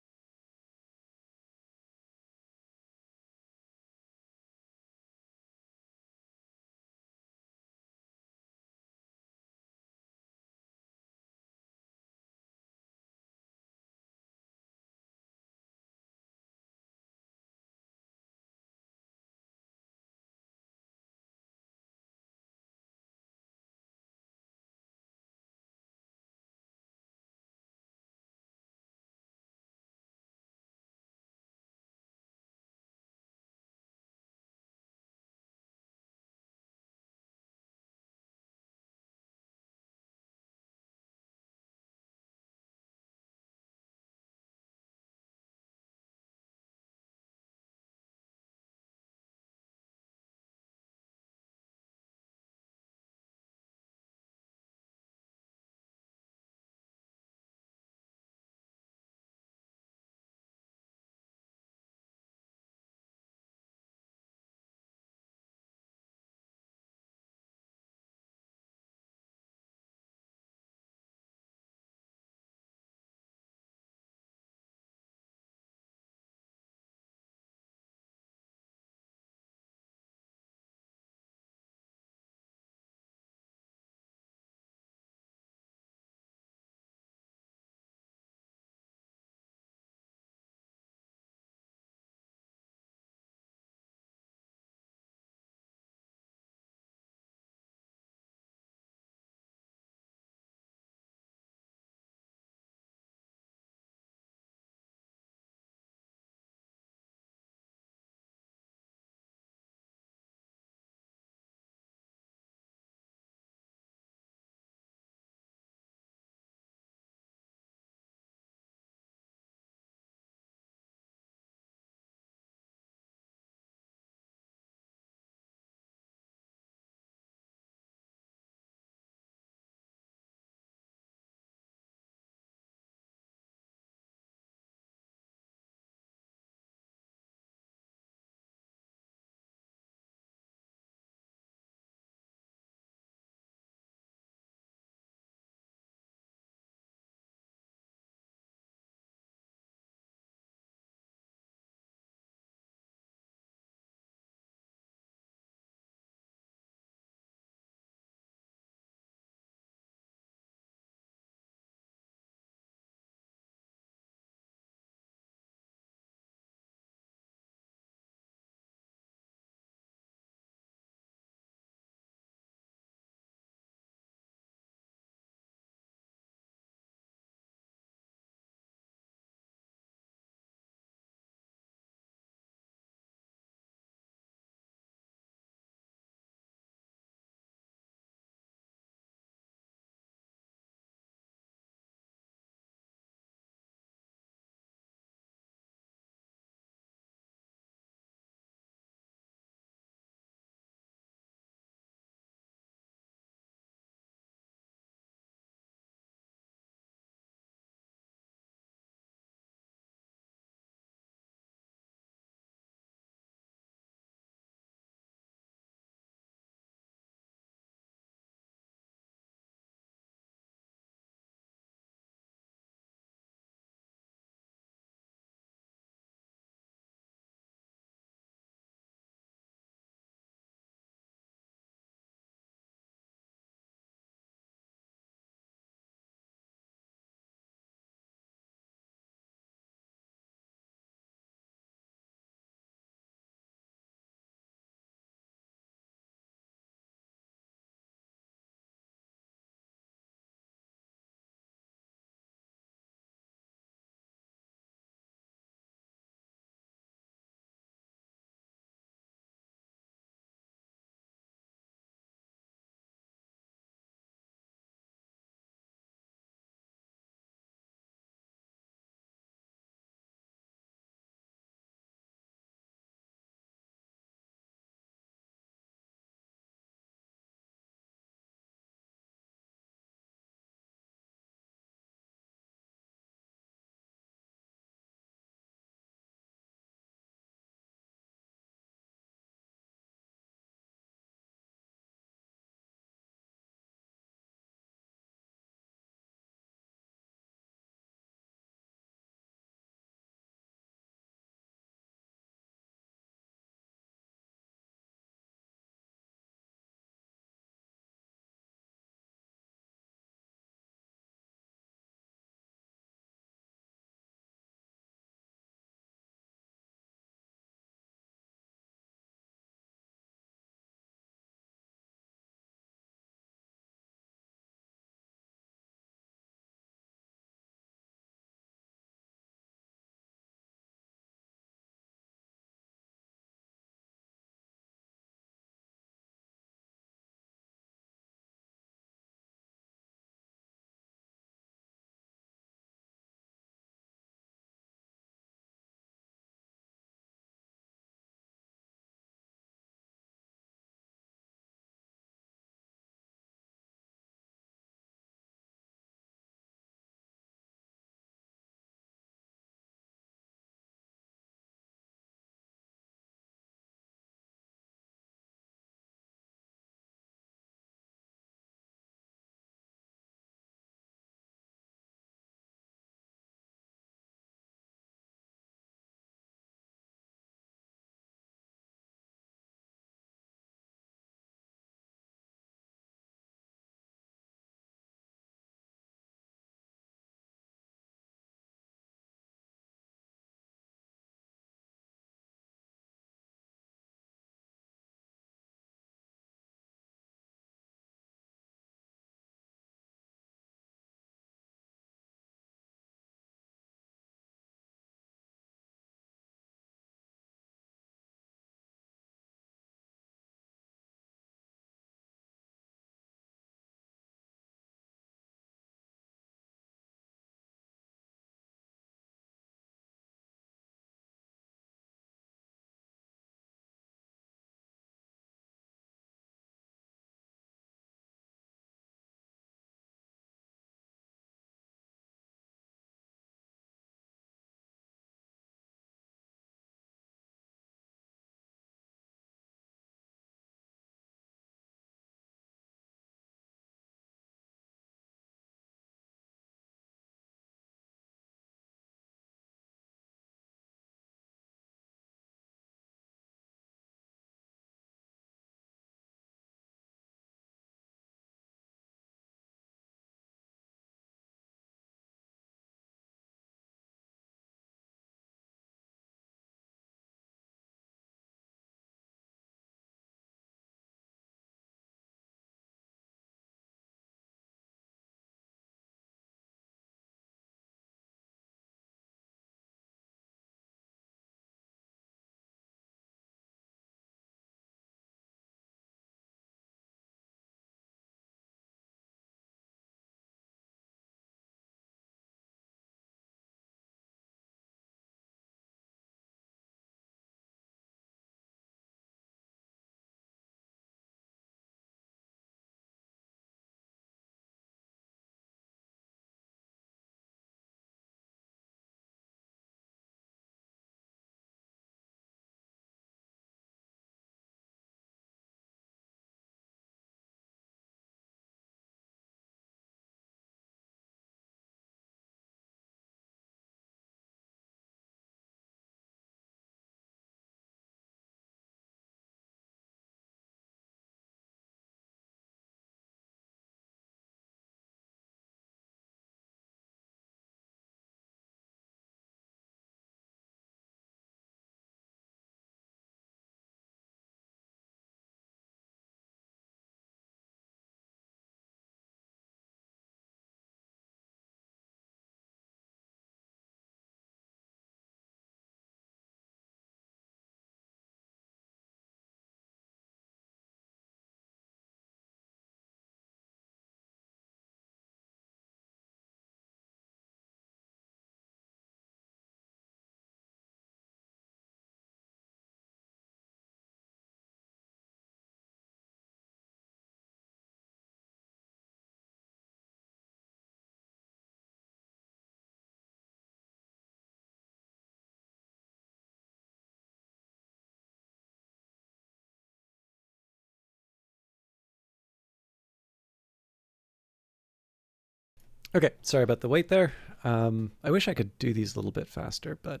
Okay, sorry about the wait there. I wish I could do these a little bit faster, but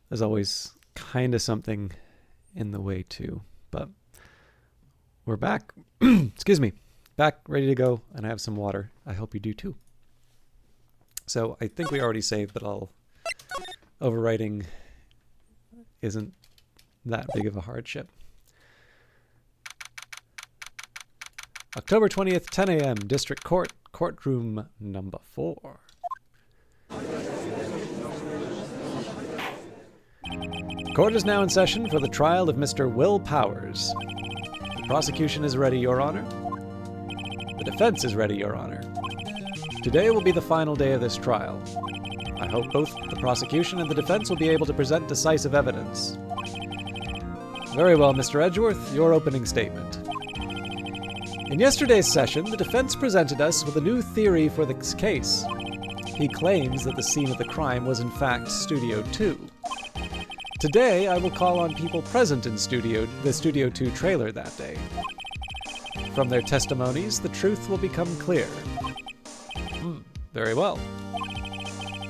there's always kind of something in the way too. But we're back. Excuse me. Back, ready to go, and I have some water. I hope you do too. So I think we already saved, but overwriting isn't that big of a hardship. October 20th, 10 a.m., District Court, Courtroom number 4. The court is now in session for the trial of Mr. Will Powers. The prosecution is ready, Your Honor. The defense is ready, Your Honor. Today will be the final day of this trial. I hope both the prosecution and the defense will be able to present decisive evidence. Very well, Mr. Edgeworth, your opening statement. In yesterday's session, the defense presented us with a new theory for this case. He claims that the scene of the crime was in fact Studio 2. Today, I will call on people present in the Studio 2 trailer that day. From their testimonies, the truth will become clear. Very well.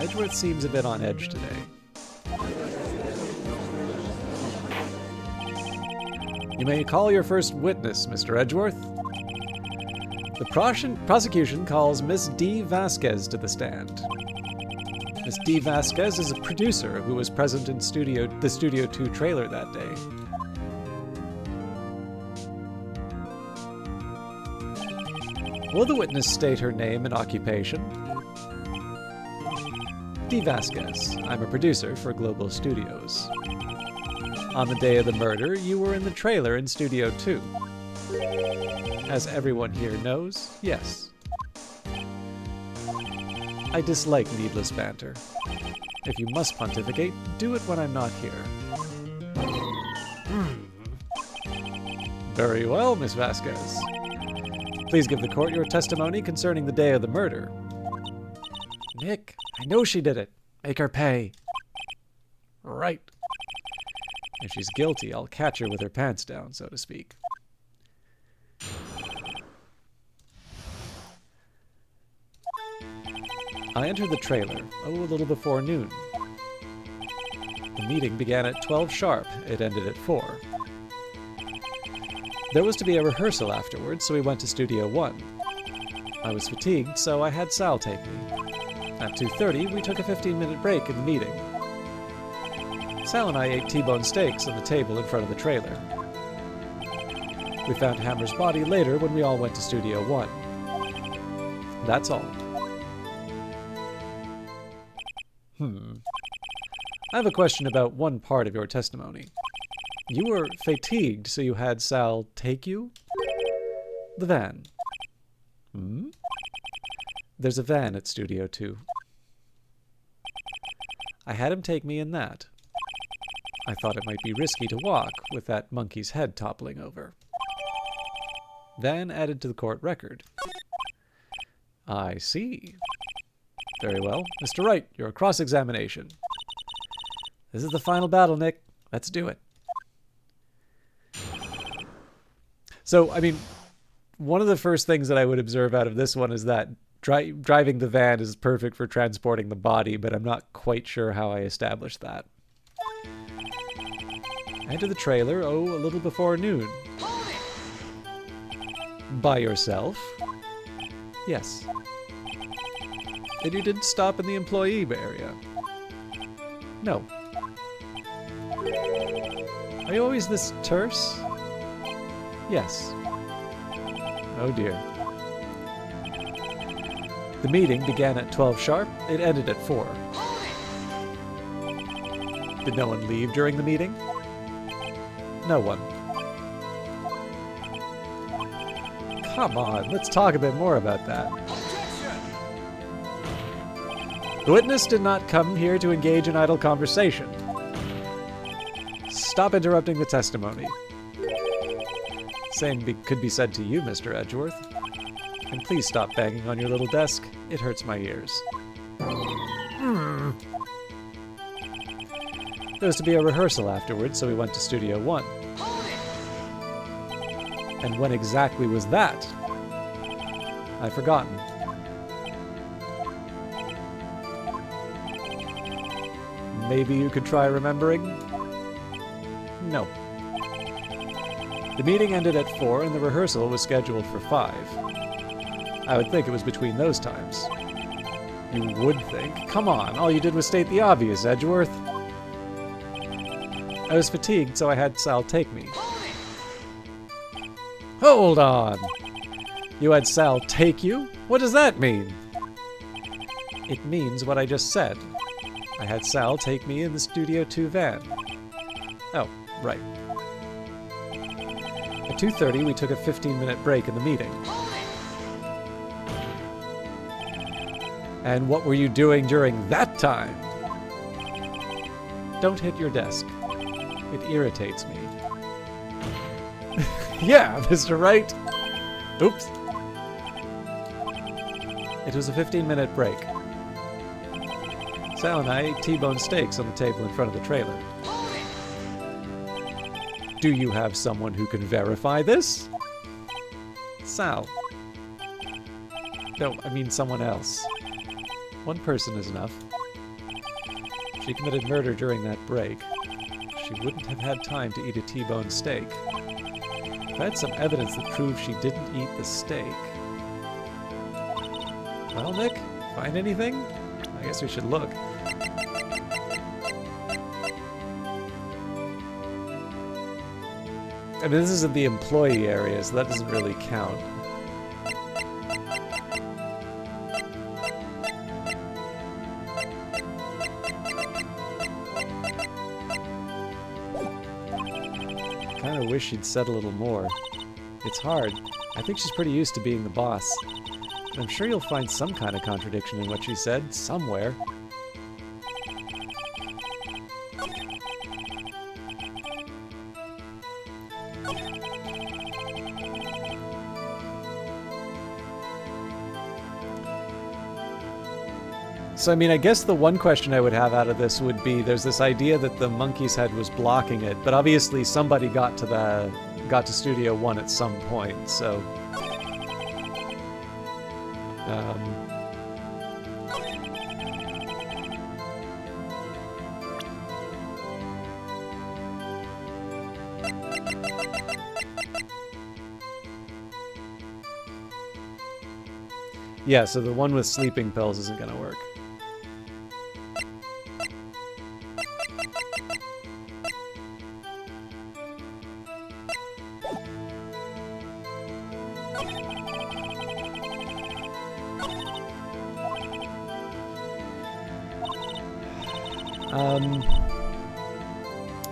Edgeworth seems a bit on edge today. You may call your first witness, Mr. Edgeworth. The prosecution calls Miss D. Vasquez to the stand. Miss D. Vasquez is a producer who was present in the Studio 2 trailer that day. Will the witness state her name and occupation? D. Vasquez. I'm a producer for Global Studios. On the day of the murder, you were in the trailer in Studio 2. As everyone here knows, yes. I dislike needless banter. If you must pontificate, do it when I'm not here. Very well, Miss Vasquez. Please give the court your testimony concerning the day of the murder. Nick, I know she did it. Make her pay. Right. If she's guilty, I'll catch her with her pants down, so to speak. I entered the trailer, a little before noon. The meeting began at 12 sharp. It ended at 4. There was to be a rehearsal afterwards, so we went to Studio 1. I was fatigued, so I had Sal take me. At 2:30, we took a 15-minute break in the meeting. Sal and I ate T-bone steaks on the table in front of the trailer. We found Hammer's body later when we all went to Studio 1. That's all. I have a question about one part of your testimony. You were fatigued, so you had Sal take you? The van. There's a van at Studio 2. I had him take me in that. I thought it might be risky to walk with that monkey's head toppling over. Van added to the court record. I see. Very well. Mr. Wright, your cross-examination. This is the final battle, Nick. Let's do it. So, I mean, one of the first things that I would observe out of this one is that driving the van is perfect for transporting the body, but I'm not quite sure how I established that. Enter the trailer, a little before noon. By yourself? Yes. And you didn't stop in the employee area? No. Are you always this terse? Yes. Oh dear. The meeting began at 12 sharp. It ended at 4. Did no one leave during the meeting? No one. Come on, let's talk a bit more about that. The witness did not come here to engage in idle conversation. Stop interrupting the testimony. Same could be said to you, Mr. Edgeworth. And please stop banging on your little desk. It hurts my ears. There was to be a rehearsal afterwards, so we went to Studio 1. And when exactly was that? I've forgotten. maybe you could try remembering? No. The meeting ended at 4 and the rehearsal was scheduled for 5. I would think it was between those times. You would think? Come on, all you did was state the obvious, Edgeworth. I was fatigued, so I had Sal take me. Hold on! You had Sal take you? What does that mean? It means what I just said. I had Sal take me in the Studio 2 van. Oh, right. At 2:30, we took a 15-minute break in the meeting. And what were you doing during that time? Don't hit your desk. It irritates me. Yeah, Mr. Wright. Oops. It was a 15-minute break. Sal and I ate T-bone steaks on the table in front of the trailer. Do you have someone who can verify this? Sal. No, I mean someone else. One person is enough. She committed murder during that break. She wouldn't have had time to eat a T-bone steak. If I had some evidence that proved she didn't eat the steak... Well, Nick, find anything? I guess we should look. I mean, this isn't the employee area, so that doesn't really count. Kinda wish she'd said a little more. It's hard. I think she's pretty used to being the boss. But I'm sure you'll find some kind of contradiction in what she said, somewhere. So, I mean, I guess the one question I would have out of this would be, there's this idea that the monkey's head was blocking it, but obviously somebody got to Studio 1 at some point, so... Yeah, so the one with sleeping pills isn't gonna work.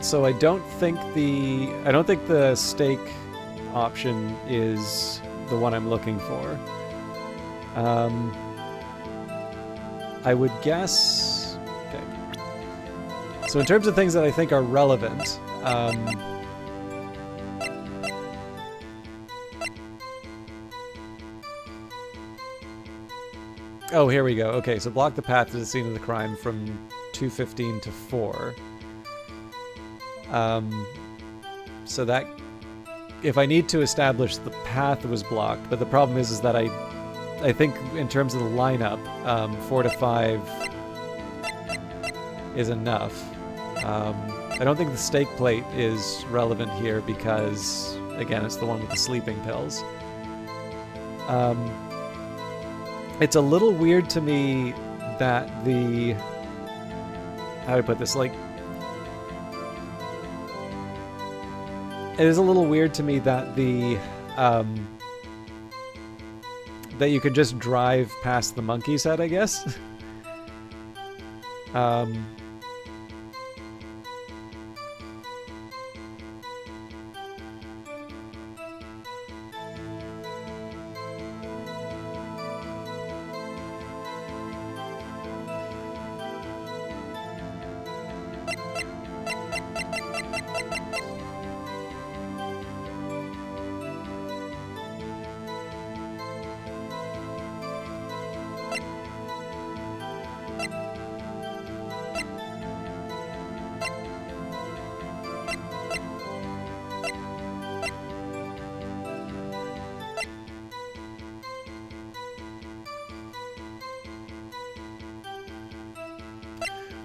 So I don't think the steak option is the one I'm looking for. I would guess... Okay. So in terms of things that I think are relevant, oh, here we go. Okay, so block the path to the scene of the crime from 2:15 to 4. So that... If I need to establish the path was blocked, but the problem is that I think in terms of the lineup, 4 to 5 is enough. I don't think the steak plate is relevant here because, again, it's the one with the sleeping pills. It's a little weird to me that the... How do I put this? Like... It is a little weird to me that the... that you could just drive past the monkey's head, I guess.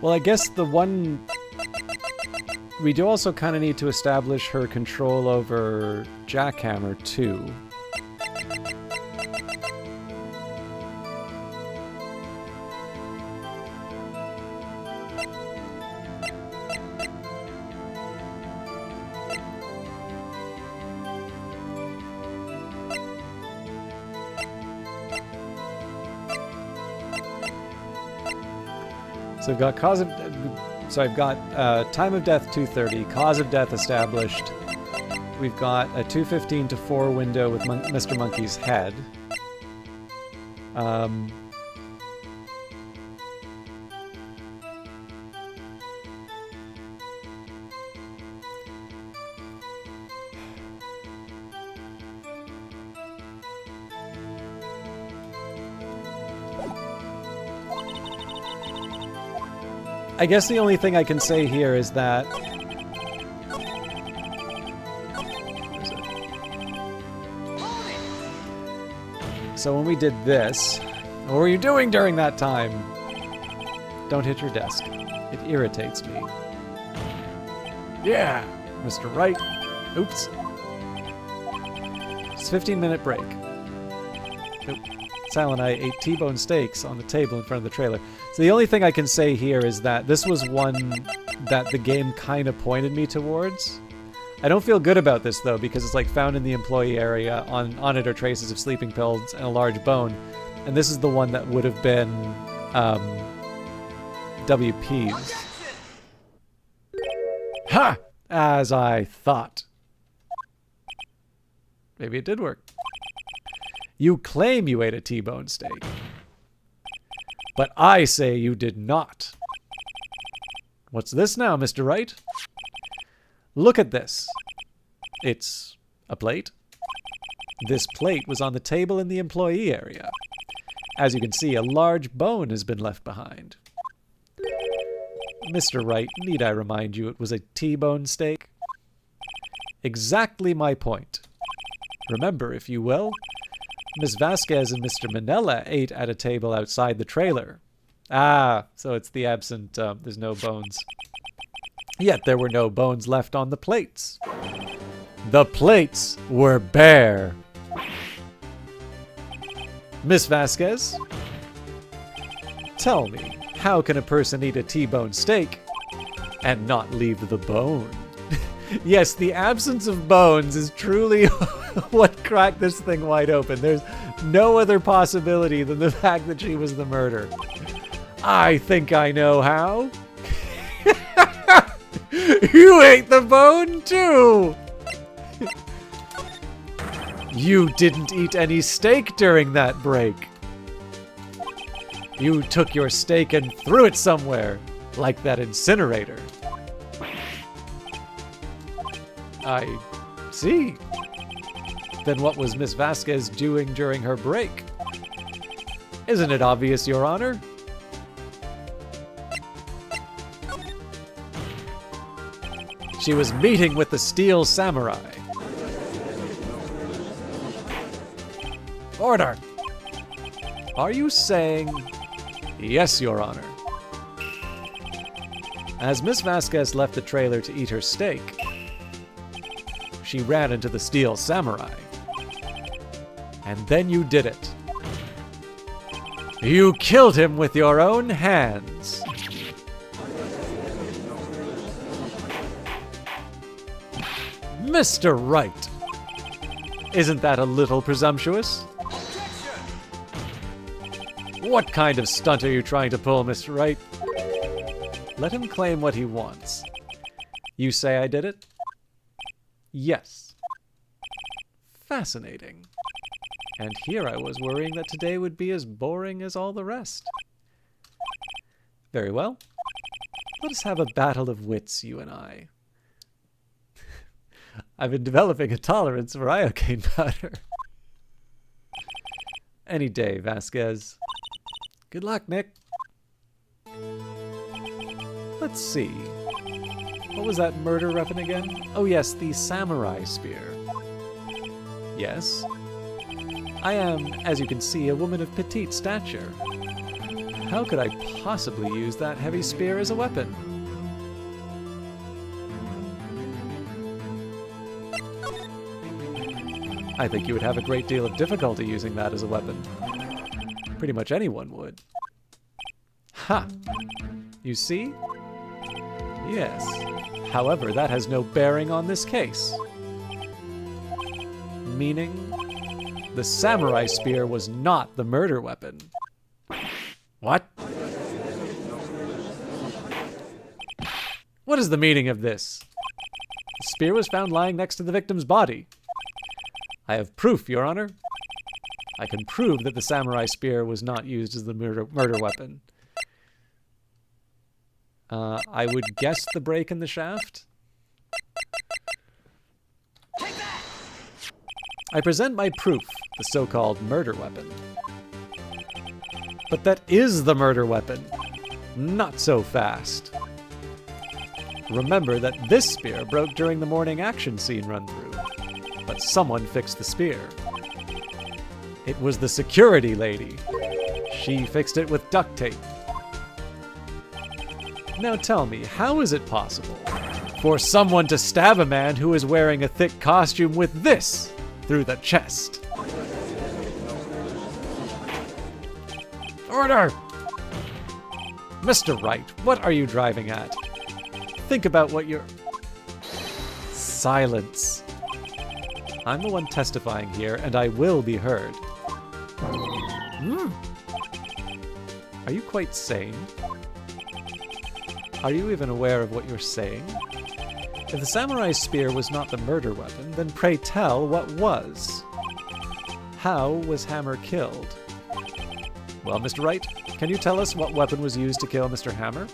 Well, I guess the one... We do also kind of need to establish her control over Jackhammer, too. So I've got I've got time of death 2:30, cause of death established. We've got a 2:15 to 4 window with Mr. Monkey's head. I guess the only thing I can say here is that... So when we did this... What were you doing during that time? Don't hit your desk. It irritates me. Yeah, Mr. Wright. Oops. It's a 15-minute break. Nope. Sal and I ate T-bone steaks on the table in front of the trailer. So the only thing I can say here is that this was one that the game kind of pointed me towards. I don't feel good about this, though, because it's like found in the employee area. On it are traces of sleeping pills and a large bone. And this is the one that would have been WP's. Ha! As I thought. Maybe it did work. You claim you ate a T-bone steak. But I say you did not. What's this now, Mr. Wright? Look at this. It's a plate. This plate was on the table in the employee area. As you can see, a large bone has been left behind. Mr. Wright, need I remind you it was a T-bone steak? Exactly my point. Remember, if you will, Miss Vasquez and Mr. Manella ate at a table outside the trailer. Ah, so it's the absent, there's no bones. Yet there were no bones left on the plates. The plates were bare. Miss Vasquez, tell me, how can a person eat a T-bone steak and not leave the bone? Yes, the absence of bones is truly what cracked this thing wide open. There's no other possibility than the fact that she was the murderer. I think I know how. You ate the bone too! You didn't eat any steak during that break. You took your steak and threw it somewhere, like that incinerator. I see. Then what was Miss Vasquez doing during her break? Isn't it obvious, Your Honor? She was meeting with the Steel Samurai. Order! Are you saying... Yes, Your Honor. As Miss Vasquez left the trailer to eat her steak, she ran into the Steel Samurai. And then you did it. You killed him with your own hands. Mr. Wright! Isn't that a little presumptuous? What kind of stunt are you trying to pull, Mr. Wright? Let him claim what he wants. You say I did it? Yes. Fascinating. And here I was worrying that today would be as boring as all the rest. Very well. Let us have a battle of wits, you and I. I've been developing a tolerance for iocane powder. Any day, Vasquez. Good luck, Nick. Let's see. What was that murder weapon again? Oh yes, the samurai spear. Yes. I am, as you can see, a woman of petite stature. How could I possibly use that heavy spear as a weapon? I think you would have a great deal of difficulty using that as a weapon. Pretty much anyone would. Ha! You see? Yes. However, that has no bearing on this case. Meaning, the samurai spear was not the murder weapon. What? What is the meaning of this? The spear was found lying next to the victim's body. I have proof, Your Honor. I can prove that the samurai spear was not used as the murder weapon. I would guess the break in the shaft. I present my proof, the so-called murder weapon. But that is the murder weapon. Not so fast. Remember that this spear broke during the morning action scene run-through. But someone fixed the spear. It was the security lady. She fixed it with duct tape. Now tell me, how is it possible for someone to stab a man who is wearing a thick costume with this through the chest? Order! Mr. Wright, what are you driving at? Think about what you're... Silence. I'm the one testifying here, and I will be heard. Are you quite sane? Are you even aware of what you're saying? If the samurai spear was not the murder weapon, then pray tell what was. How was Hammer killed? Well, Mr. Wright, can you tell us what weapon was used to kill Mr. Hammer?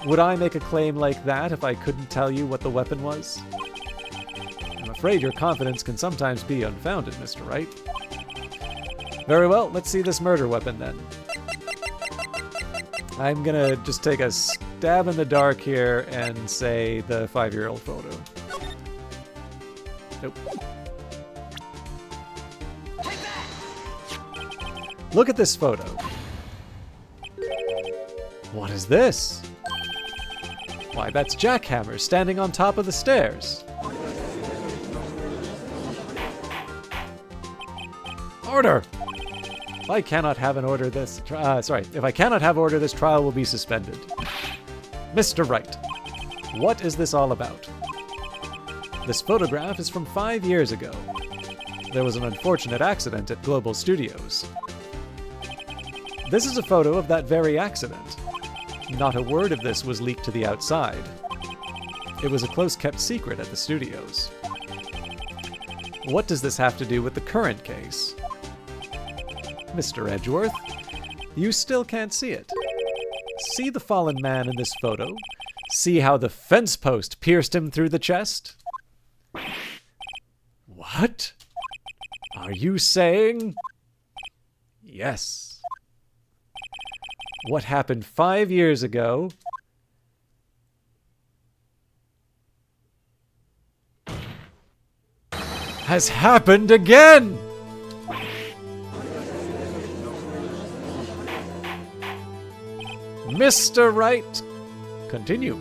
Would I make a claim like that if I couldn't tell you what the weapon was? I'm afraid your confidence can sometimes be unfounded, Mr. Wright. Very well, let's see this murder weapon then. I'm gonna just take a stab in the dark here and say the 5-year-old photo. Nope. Look at this photo. What is this? Why, that's Jackhammer standing on top of the stairs. Order! If I cannot have an order this... if I cannot have order, this trial will be suspended. Mr. Wright, what is this all about? This photograph is from 5 years ago. There was an unfortunate accident at Global Studios. This is a photo of that very accident. Not a word of this was leaked to the outside. It was a close-kept secret at the studios. What does this have to do with the current case? Mr. Edgeworth, you still can't see it. See the fallen man in this photo? See how the fence post pierced him through the chest? What? Are you saying? Yes. What happened 5 years ago has happened again! Mr. Wright, continue.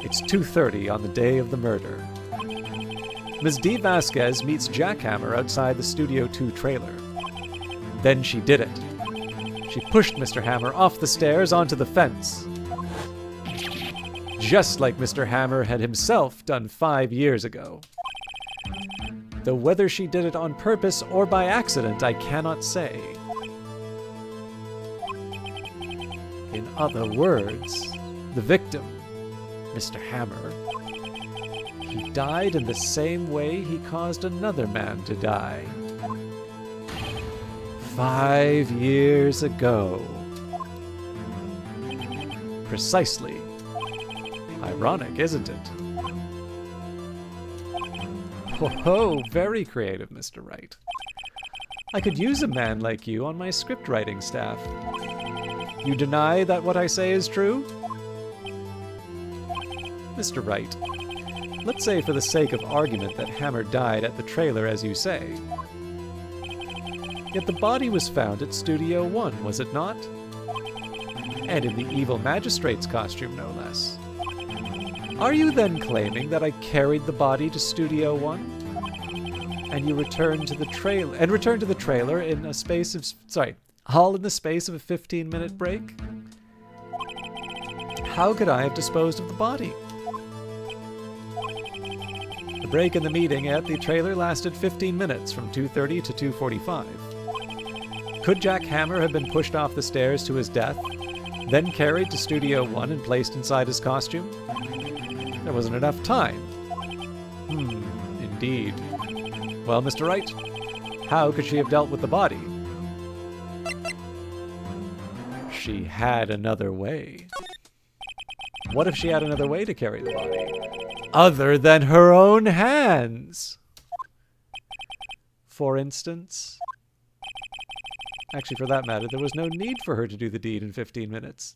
It's 2:30 on the day of the murder. Ms. D. Vasquez meets Jackhammer outside the Studio 2 trailer. Then she did it. She pushed Mr. Hammer off the stairs onto the fence. Just like Mr. Hammer had himself done 5 years ago. Though whether she did it on purpose or by accident, I cannot say. In other words, the victim, Mr. Hammer, he died in the same way he caused another man to die. 5 years ago. Precisely. Ironic, isn't it? Ho-ho, very creative, Mr. Wright. I could use a man like you on my script writing staff. You deny that what I say is true? Mr. Wright, let's say for the sake of argument that Hammer died at the trailer as you say. Yet the body was found at Studio 1, was it not? And in the evil magistrate's costume, no less. Are you then claiming that I carried the body to Studio 1? And you returned to the trailer in a space of all in the space of a 15-minute break? How could I have disposed of the body? The break in the meeting at the trailer lasted 15 minutes, from 2:30 to 2:45. Could Jack Hammer have been pushed off the stairs to his death, then carried to Studio 1 and placed inside his costume? There wasn't enough time. Indeed. Well, Mr. Wright, how could she have dealt with the body? She had another way. What if she had another way to carry the body? Other than her own hands? For instance? Actually, for that matter, there was no need for her to do the deed in 15 minutes.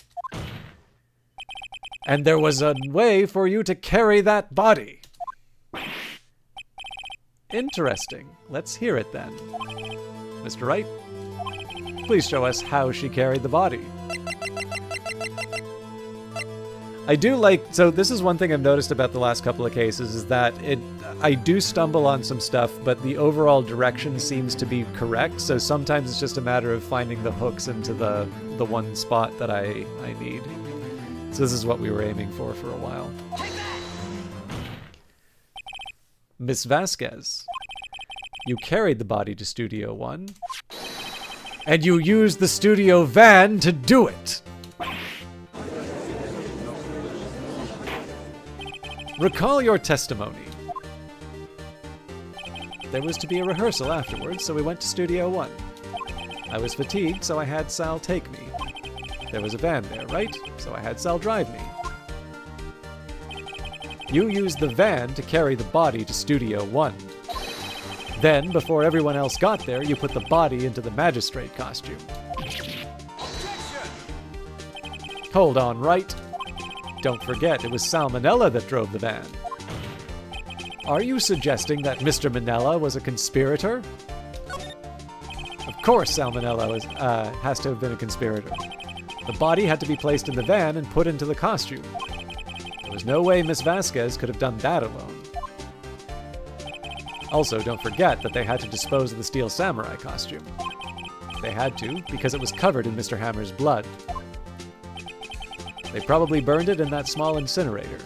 And there was a way for you to carry that body. Interesting. Let's hear it then. Mr. Wright, please show us how she carried the body. I do like, so this is one thing I've noticed about the last couple of cases, is that I do stumble on some stuff, but the overall direction seems to be correct, so sometimes it's just a matter of finding the hooks into the one spot that I need. So this is what we were aiming for a while. Miss Vasquez, you carried the body to Studio 1, and you used the studio van to do it. Recall your testimony. There was to be a rehearsal afterwards, so we went to Studio 1. I was fatigued, so I had Sal take me. There was a van there, right? So I had Sal drive me. You used the van to carry the body to Studio 1. Then, before everyone else got there, you put the body into the magistrate costume. Hold on, Wright. Don't forget, it was Sal Manella that drove the van. Are you suggesting that Mr. Manella was a conspirator? Of course Sal Manella has to have been a conspirator. The body had to be placed in the van and put into the costume. There was no way Miss Vasquez could have done that alone. Also, don't forget that they had to dispose of the Steel Samurai costume. They had to, because it was covered in Mr. Hammer's blood. They probably burned it in that small incinerator.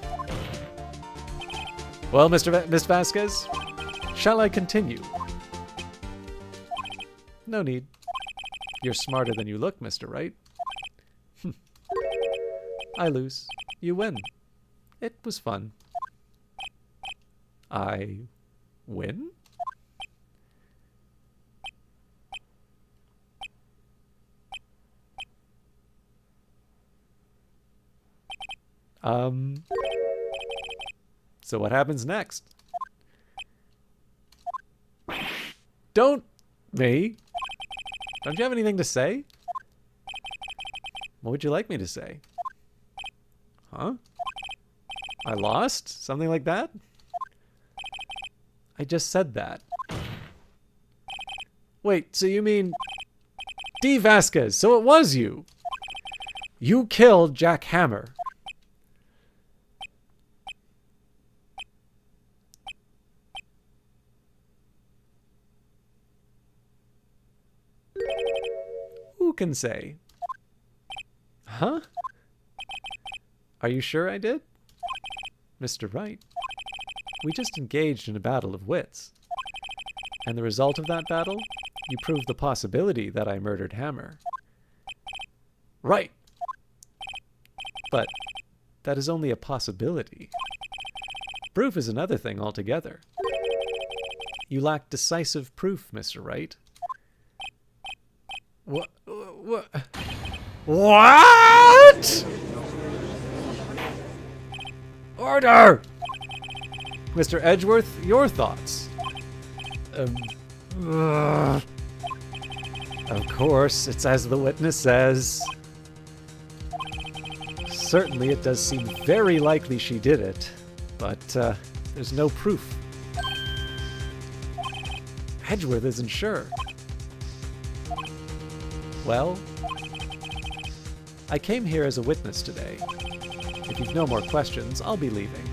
Well, Miss Vasquez, shall I continue? No need. You're smarter than you look, Mr. Wright. I lose. You win. It was fun. I win? So what happens next? Don't you have anything to say? What would you like me to say? Huh? I lost? Something like that? I just said that. Wait, so you mean... D. Vasquez, so it was you! You killed Jack Hammer. Who can say? Huh? Are you sure I did? Mr. Wright, we just engaged in a battle of wits. And the result of that battle, you proved the possibility that I murdered Hammer. Right. But that is only a possibility. Proof is another thing altogether. You lack decisive proof, Mr. Wright. What? What? Order! Mr. Edgeworth, your thoughts? Of course, it's as the witness says. Certainly it does seem very likely she did it, but there's no proof. Edgeworth isn't sure. Well, I came here as a witness today. If you've no more questions, I'll be leaving.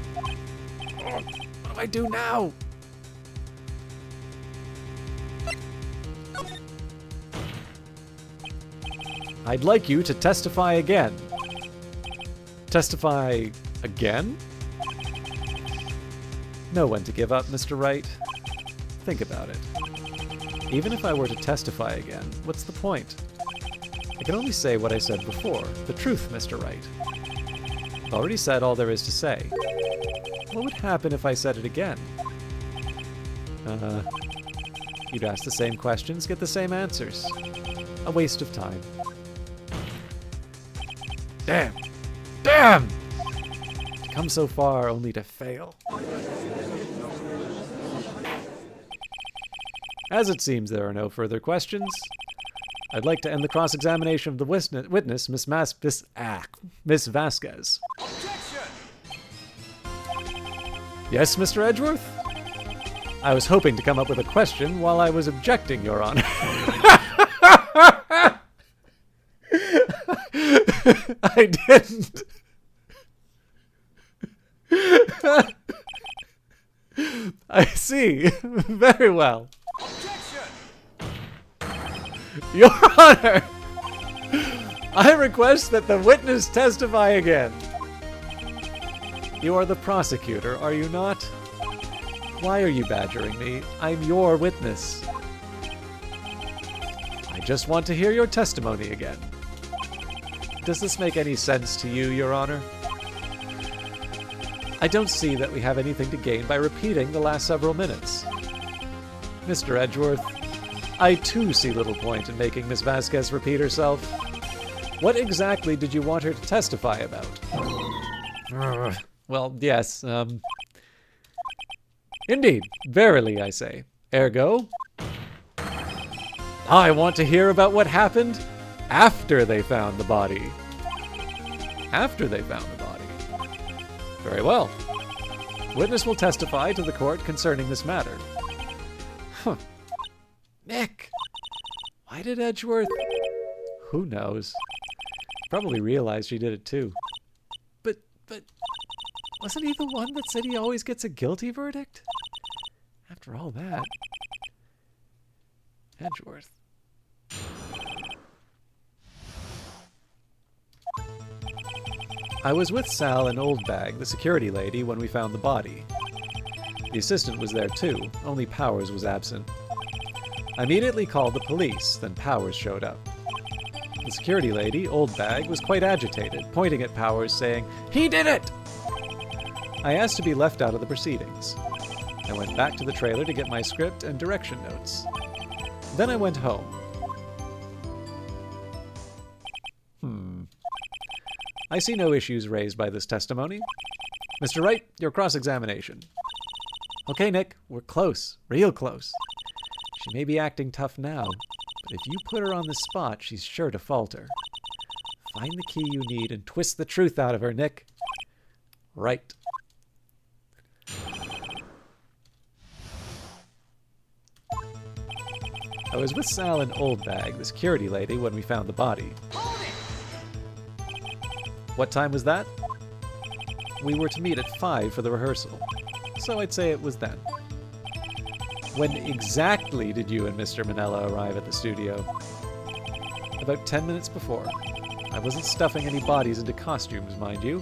Oh, what do I do now? I'd like you to testify again. Testify again? Know when to give up, Mr. Wright. Think about it. Even if I were to testify again, what's the point? I can only say what I said before. The truth, Mr. Wright. I've already said all there is to say. What would happen if I said it again? You'd ask the same questions, get the same answers. A waste of time. Damn! Damn! Come so far only to fail. As it seems there are no further questions, I'd like to end the cross-examination of the witness, Miss Vasquez. Objection! Yes, Mr. Edgeworth? I was hoping to come up with a question while I was objecting, Your Honor. I didn't. I see. Very well. Objection! Your Honor, I request that the witness testify again. You are the prosecutor, are you not? Why are you badgering me? I'm your witness. I just want to hear your testimony again. Does this make any sense to you, Your Honor? I don't see that we have anything to gain by repeating the last several minutes. Mr. Edgeworth, I too see little point in making Miss Vasquez repeat herself. What exactly did you want her to testify about? Well, yes, Indeed, verily, I say. Ergo, I want to hear about what happened after they found the body. After they found the body. Very well. Witness will testify to the court concerning this matter. Huh. Nick! Why did Edgeworth... Who knows? Probably realized she did it too. But... wasn't he the one that said he always gets a guilty verdict? After all that... Edgeworth... I was with Sal and Oldbag, the security lady, when we found the body. The assistant was there too, only Powers was absent. I immediately called the police, then Powers showed up. The security lady, Oldbag, was quite agitated, pointing at Powers, saying, "He did it!" I asked to be left out of the proceedings. I went back to the trailer to get my script and direction notes. Then I went home. I see no issues raised by this testimony. Mr. Wright, your cross-examination. Okay, Nick, we're close, real close. She may be acting tough now, but if you put her on the spot, she's sure to falter. Find the key you need and twist the truth out of her, Nick. Right. I was with Sal and Oldbag, the security lady, when we found the body. What time was that? We were to meet at 5 for the rehearsal, so I'd say it was then. When exactly did you and Mr. Manella arrive at the studio? About 10 minutes before. I wasn't stuffing any bodies into costumes, mind you.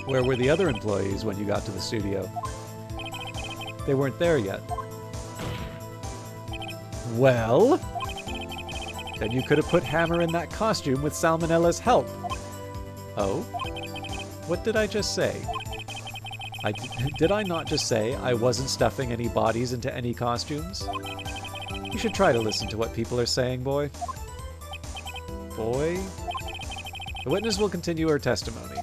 Where were the other employees when you got to the studio? They weren't there yet. Well? Then you could have put Hammer in that costume with Salmonella's help. Oh? What did I just say? Did I not just say I wasn't stuffing any bodies into any costumes? You should try to listen to what people are saying, boy. Boy? The witness will continue her testimony.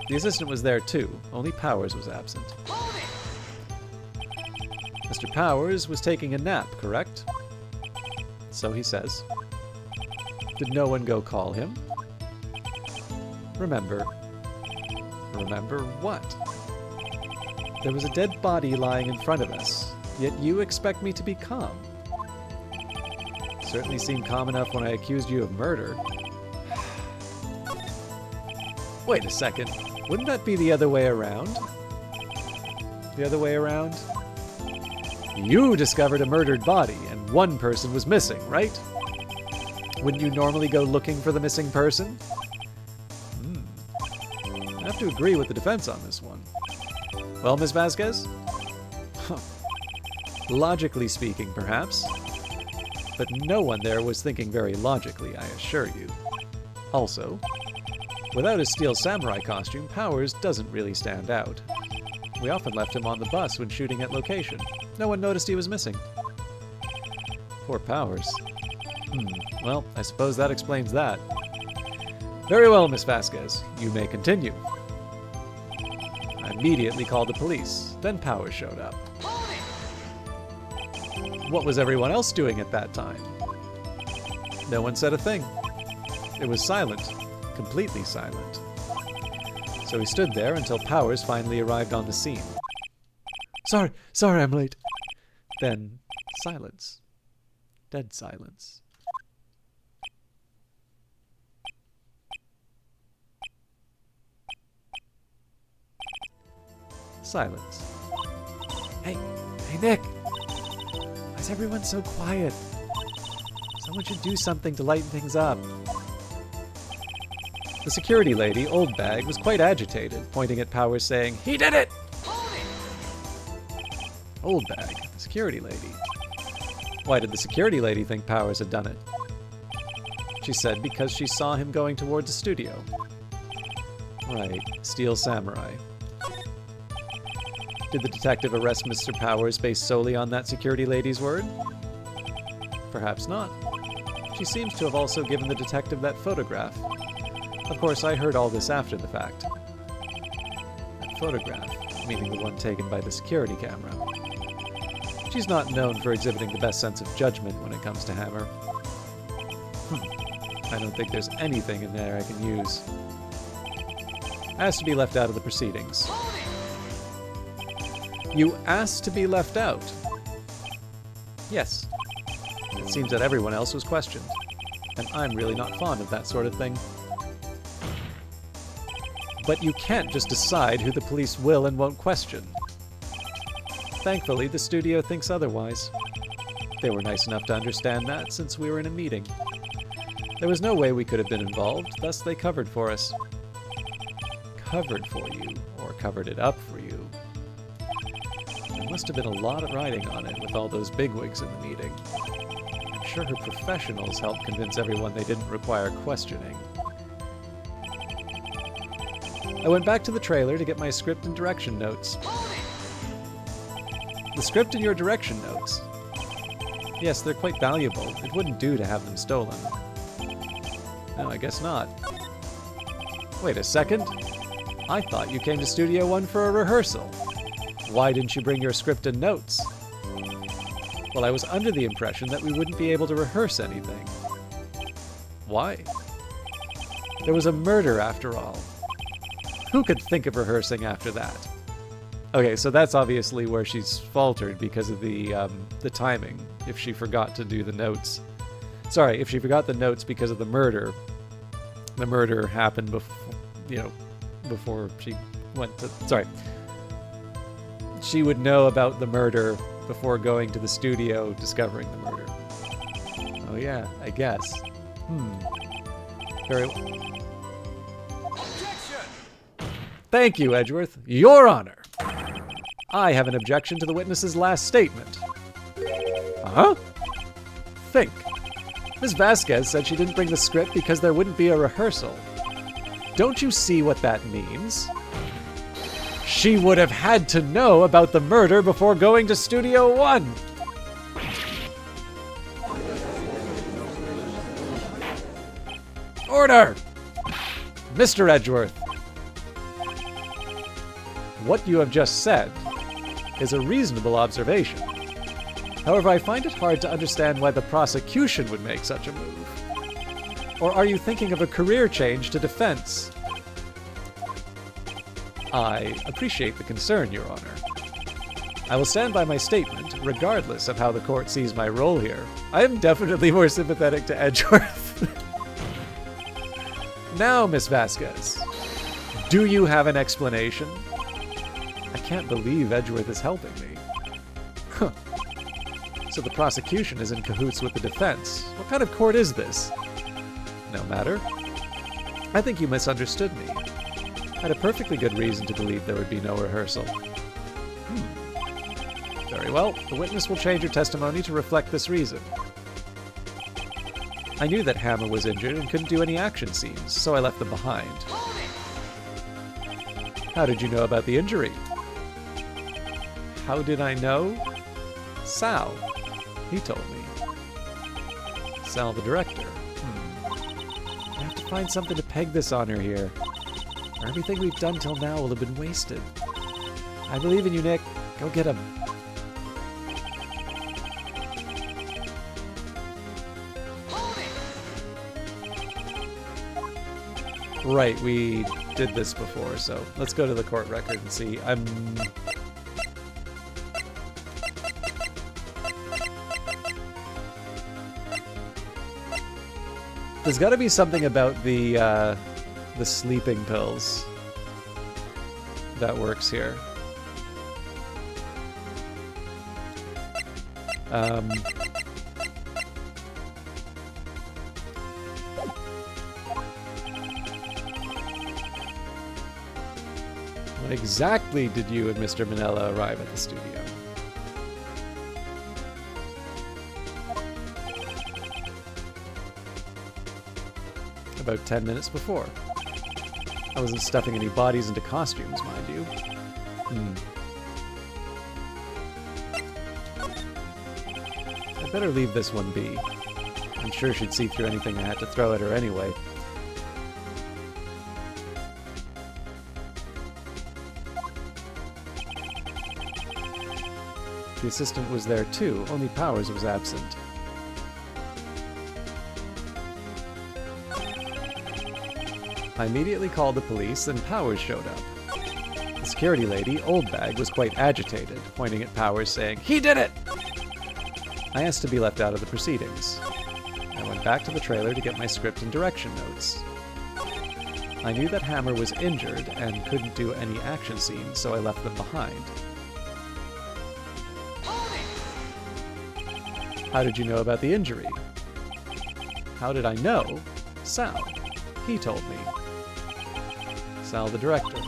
The assistant was there too, only Powers was absent. Mr. Powers was taking a nap, correct? So he says. Did no one go call him? Remember. Remember what? There was a dead body lying in front of us. Yet you expect me to be calm. Certainly seemed calm enough when I accused you of murder. Wait a second. Wouldn't that be the other way around? The other way around? You discovered a murdered body, and one person was missing, right? Wouldn't you normally go looking for the missing person? I have to agree with the defense on this one. Well, Ms. Vasquez? Logically speaking, perhaps. But no one there was thinking very logically, I assure you. Also, without his steel samurai costume, Powers doesn't really stand out. We often left him on the bus when shooting at location. No one noticed he was missing. Poor Powers. Well, I suppose that explains that. Very well, Miss Vasquez. You may continue. I immediately called the police. Then Powers showed up. What was everyone else doing at that time? No one said a thing. It was silent. Completely silent. So he stood there until Powers finally arrived on the scene. Sorry, I'm late. Then, silence. Dead silence. Silence. Hey, Nick! Why is everyone so quiet? Someone should do something to lighten things up. The security lady, Old Bag, was quite agitated, pointing at Powers saying, "He did it!" Old Bag, the security lady. Why did the security lady think Powers had done it? She said because she saw him going toward the studio. Right, Steel Samurai. Did the detective arrest Mr. Powers based solely on that security lady's word? Perhaps not. She seems to have also given the detective that photograph. Of course, I heard all this after the fact. That photograph, meaning the one taken by the security camera. She's not known for exhibiting the best sense of judgment when it comes to Hammer. I don't think there's anything in there I can use. Asked to be left out of the proceedings. You asked to be left out? Yes. It seems that everyone else was questioned. And I'm really not fond of that sort of thing. But you can't just decide who the police will and won't question. Thankfully, the studio thinks otherwise. They were nice enough to understand that since we were in a meeting. There was no way we could have been involved, thus they covered for us. Covered for you, or covered it up for you. There must have been a lot of writing on it with all those bigwigs in the meeting. I'm sure her professionals helped convince everyone they didn't require questioning. I went back to the trailer to get my script and direction notes. The script and your direction notes? Yes, they're quite valuable. It wouldn't do to have them stolen. No, I guess not. Wait a second. I thought you came to Studio One for a rehearsal. Why didn't you bring your script and notes? Well, I was under the impression that we wouldn't be able to rehearse anything. Why? There was a murder after all. Who could think of rehearsing after that? Okay, so that's obviously where she's faltered because of the timing. If she forgot to do the notes. Sorry, if she forgot the notes because of the murder. The murder happened before, before she went to... Sorry. She would know about the murder before going to the studio, discovering the murder. Oh yeah, I guess. Very well. Thank you, Edgeworth. Your Honor. I have an objection to the witness's last statement. Uh-huh? Think. Ms. Vasquez said she didn't bring the script because there wouldn't be a rehearsal. Don't you see what that means? She would have had to know about the murder before going to Studio One. Order! Mr. Edgeworth. What you have just said is a reasonable observation. However, I find it hard to understand why the prosecution would make such a move. Or are you thinking of a career change to defense? I appreciate the concern, Your Honor. I will stand by my statement, regardless of how the court sees my role here. I am definitely more sympathetic to Edgeworth. Now, Miss Vasquez, do you have an explanation? I can't believe Edgeworth is helping me. Huh. So the prosecution is in cahoots with the defense. What kind of court is this? No matter. I think you misunderstood me. I had a perfectly good reason to believe there would be no rehearsal. Very well. The witness will change her testimony to reflect this reason. I knew that Hammer was injured and couldn't do any action scenes, so I left them behind. How did you know about the injury? How did I know? Sal. He told me. Sal, the director. I have to find something to peg this honor here, or everything we've done till now will have been wasted. I believe in you, Nick. Go get him. Right, we did this before, so let's go to the court record and see. There's got to be something about the sleeping pills that works here. When exactly did you and Mr. Manella arrive at the studio? About 10 minutes before. I wasn't stuffing any bodies into costumes, mind you. I'd better leave this one be. I'm sure she'd see through anything I had to throw at her anyway. The assistant was there too, only Powers was absent. I immediately called the police, and Powers showed up. The security lady, Oldbag, was quite agitated, pointing at Powers saying, "He did it!" I asked to be left out of the proceedings. I went back to the trailer to get my script and direction notes. I knew that Hammer was injured and couldn't do any action scenes, so I left them behind. How did you know about the injury? How did I know? Sal. He told me. Sal, the director.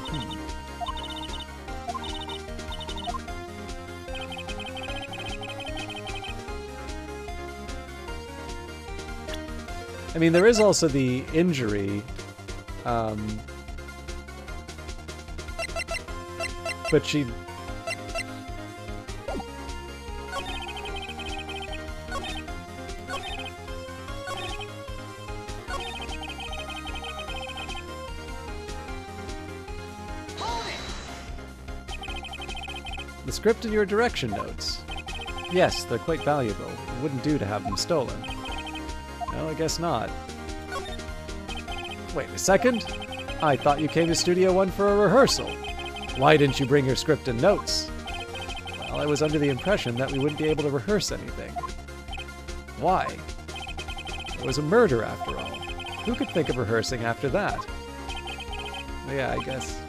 I mean, there is also the injury, but she... The script and your direction notes. Yes, they're quite valuable. It wouldn't do to have them stolen. No, I guess not. Wait a second. I thought you came to Studio One for a rehearsal. Why didn't you bring your script and notes? Well, I was under the impression that we wouldn't be able to rehearse anything. Why? It was a murder, after all. Who could think of rehearsing after that? Well, yeah, I guess.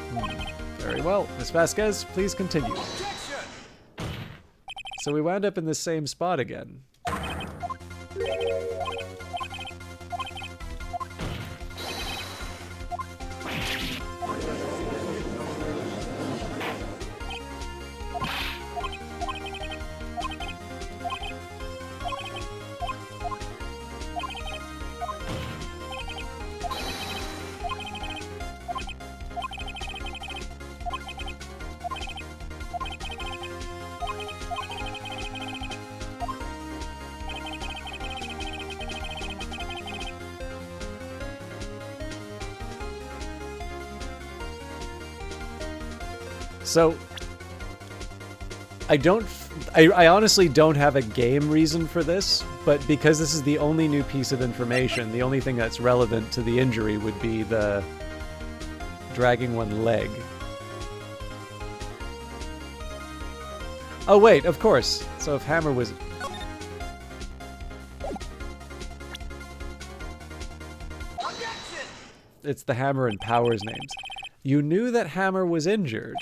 Very well. Miss Vasquez, please continue. So we wound up in the same spot again. So, I honestly don't have a game reason for this, but because this is the only new piece of information, the only thing that's relevant to the injury would be the dragging one leg. Oh, wait, of course. So if Hammer was... It's the Hammer and Powers names. You knew that Hammer was injured.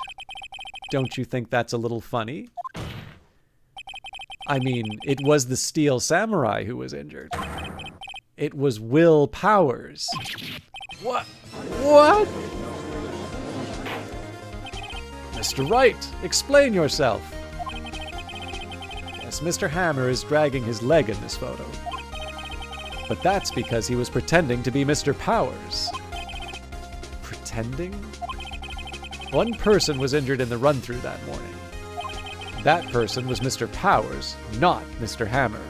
Don't you think that's a little funny? I mean, it was the Steel Samurai who was injured. It was Will Powers. What? What? Mr. Wright, explain yourself. Yes, Mr. Hammer is dragging his leg in this photo. But that's because he was pretending to be Mr. Powers. Pretending? One person was injured in the run-through that morning. That person was Mr. Powers, not Mr. Hammer.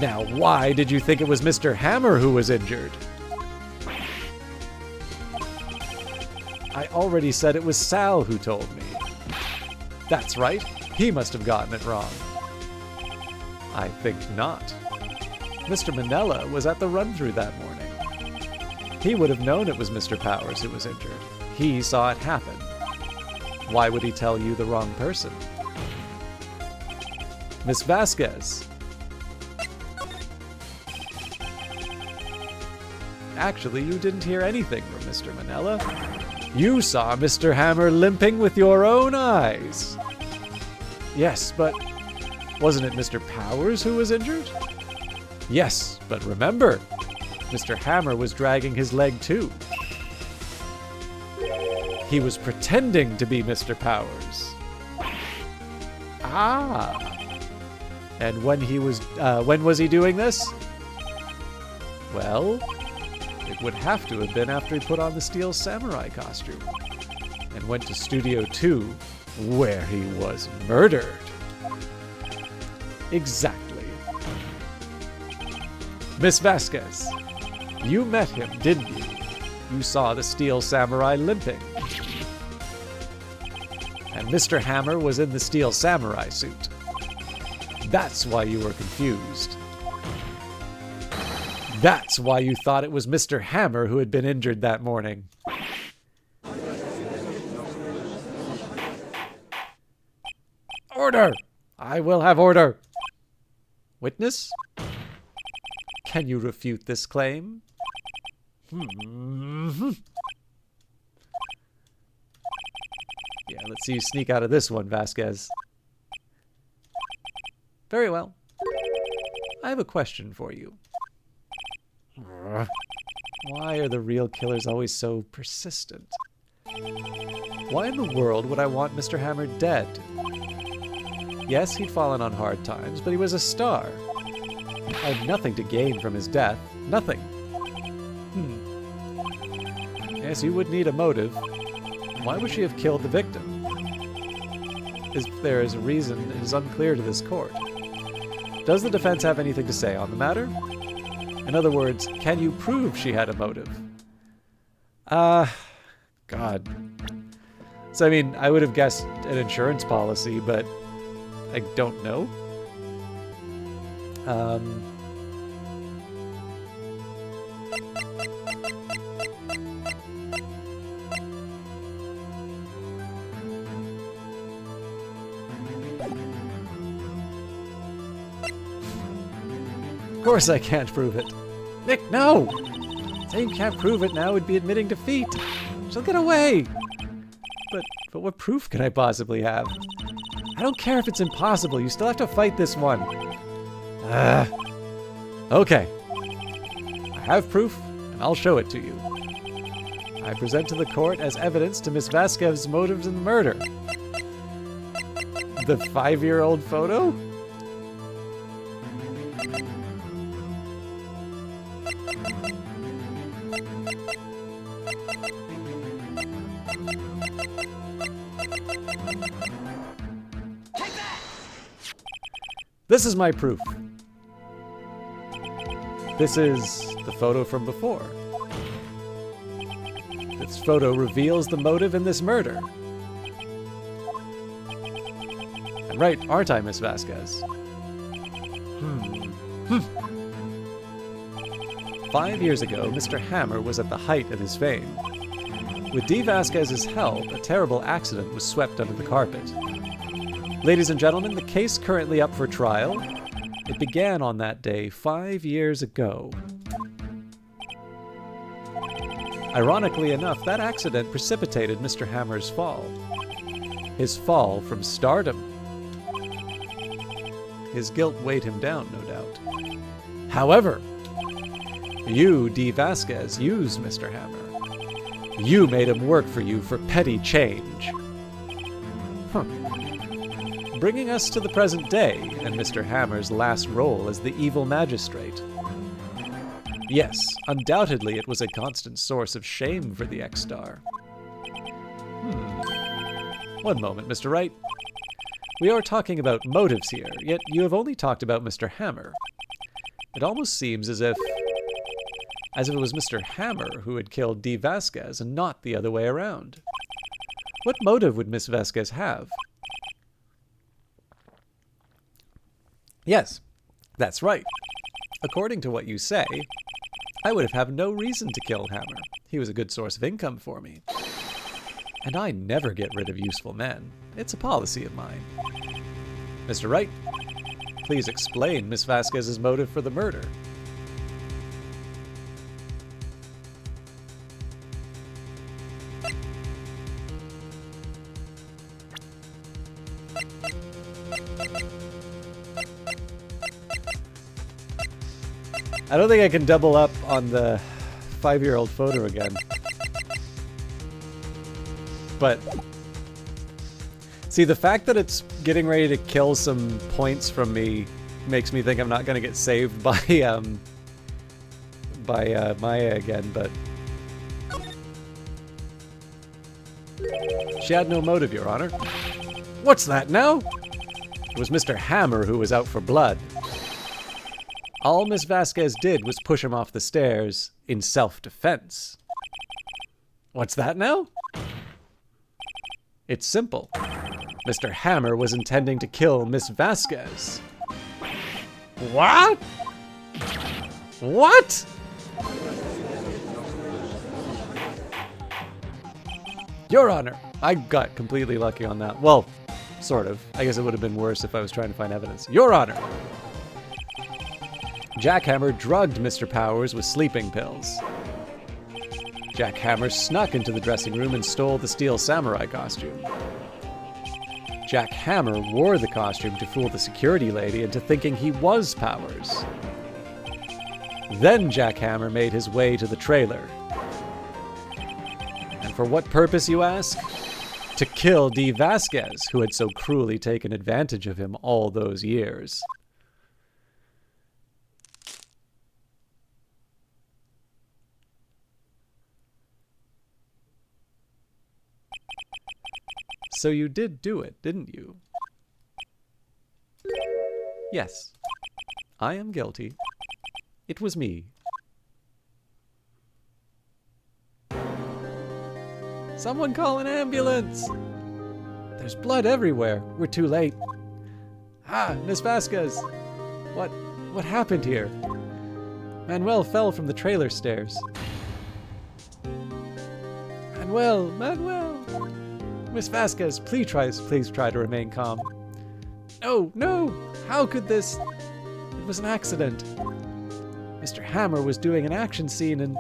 Now, why did you think it was Mr. Hammer who was injured? I already said it was Sal who told me. That's right. He must have gotten it wrong. I think not. Mr. Manella was at the run-through that morning. He would have known it was Mr. Powers who was injured. He saw it happen. Why would he tell you the wrong person? Miss Vasquez. Actually, you didn't hear anything from Mr. Manella. You saw Mr. Hammer limping with your own eyes. Yes, but wasn't it Mr. Powers who was injured? Yes, but remember, Mr. Hammer was dragging his leg too. He was pretending to be Mr. Powers. Ah. And when was he doing this? Well, it would have to have been after he put on the Steel Samurai costume and went to Studio 2, where he was murdered. Exactly. Miss Vasquez, you met him, didn't you? You saw the Steel Samurai limping. And Mr. Hammer was in the Steel Samurai suit. That's why you were confused. That's why you thought it was Mr. Hammer who had been injured that morning. Order! I will have order. Witness? Can you refute this claim? Yeah, let's see you sneak out of this one, Vasquez. Very well. I have a question for you. Why are the real killers always so persistent? Why in the world would I want Mr. Hammer dead? Yes, he'd fallen on hard times, but he was a star. I had nothing to gain from his death. Nothing. Yes, you would need a motive. Why would she have killed the victim? If there is a reason, it is unclear to this court. Does the defense have anything to say on the matter? In other words, can you prove she had a motive? God. So, I mean, I would have guessed an insurance policy, but I don't know. Of course I can't prove it. Nick, no! Saying you can't prove it now would be admitting defeat. She'll get away! But what proof can I possibly have? I don't care if it's impossible, you still have to fight this one. Okay. I have proof, and I'll show it to you. I present to the court as evidence to Miss Vasquez's motives in the murder. The 5-year-old photo? This is my proof. This is the photo from before. This photo reveals the motive in this murder. I'm right, aren't I, Miss Vasquez? 5 years ago, Mr. Hammer was at the height of his fame. With D. Vasquez's help, a terrible accident was swept under the carpet. Ladies and gentlemen, the case currently up for trial. It began on that day 5 years ago. Ironically enough, that accident precipitated Mr. Hammer's fall. His fall from stardom. His guilt weighed him down, no doubt. However, you, D. Vasquez, used Mr. Hammer. You made him work for you for petty change. Huh. Bringing us to the present day and Mr. Hammer's last role as the evil magistrate. Yes, undoubtedly it was a constant source of shame for the ex-star. One moment, Mr. Wright. We are talking about motives here, yet you have only talked about Mr. Hammer. It almost seems as if it was Mr. Hammer who had killed D. Vasquez and not the other way around. What motive would Miss Vasquez have? Yes, that's right. According to what you say, I would have had no reason to kill Hammer. He was a good source of income for me. And I never get rid of useful men. It's a policy of mine. Mr. Wright, please explain Miss Vasquez's motive for the murder. I don't think I can double up on the 5-year-old photo again. But see, the fact that it's getting ready to kill some points from me makes me think I'm not going to get saved by Maya again, but she had no motive, Your Honor. What's that now? It was Mr. Hammer who was out for blood. All Miss Vasquez did was push him off the stairs in self-defense. What's that now? It's simple. Mr. Hammer was intending to kill Miss Vasquez. What? What? Your Honor, I got completely lucky on that. Well, sort of. I guess it would have been worse if I was trying to find evidence. Your Honor! Jack Hammer drugged Mr. Powers with sleeping pills. Jack Hammer snuck into the dressing room and stole the steel samurai costume. Jack Hammer wore the costume to fool the security lady into thinking he was Powers. Then Jack Hammer made his way to the trailer. And for what purpose, you ask? To kill D. Vasquez, who had so cruelly taken advantage of him all those years. So you did do it, didn't you? Yes. I am guilty. It was me. Someone call an ambulance! There's blood everywhere. We're too late. Ah, Miss Vasquez! What happened here? Manuel fell from the trailer stairs. Manuel! Miss Vasquez, please try to remain calm. No! How could this? It was an accident. Mr. Hammer was doing an action scene and...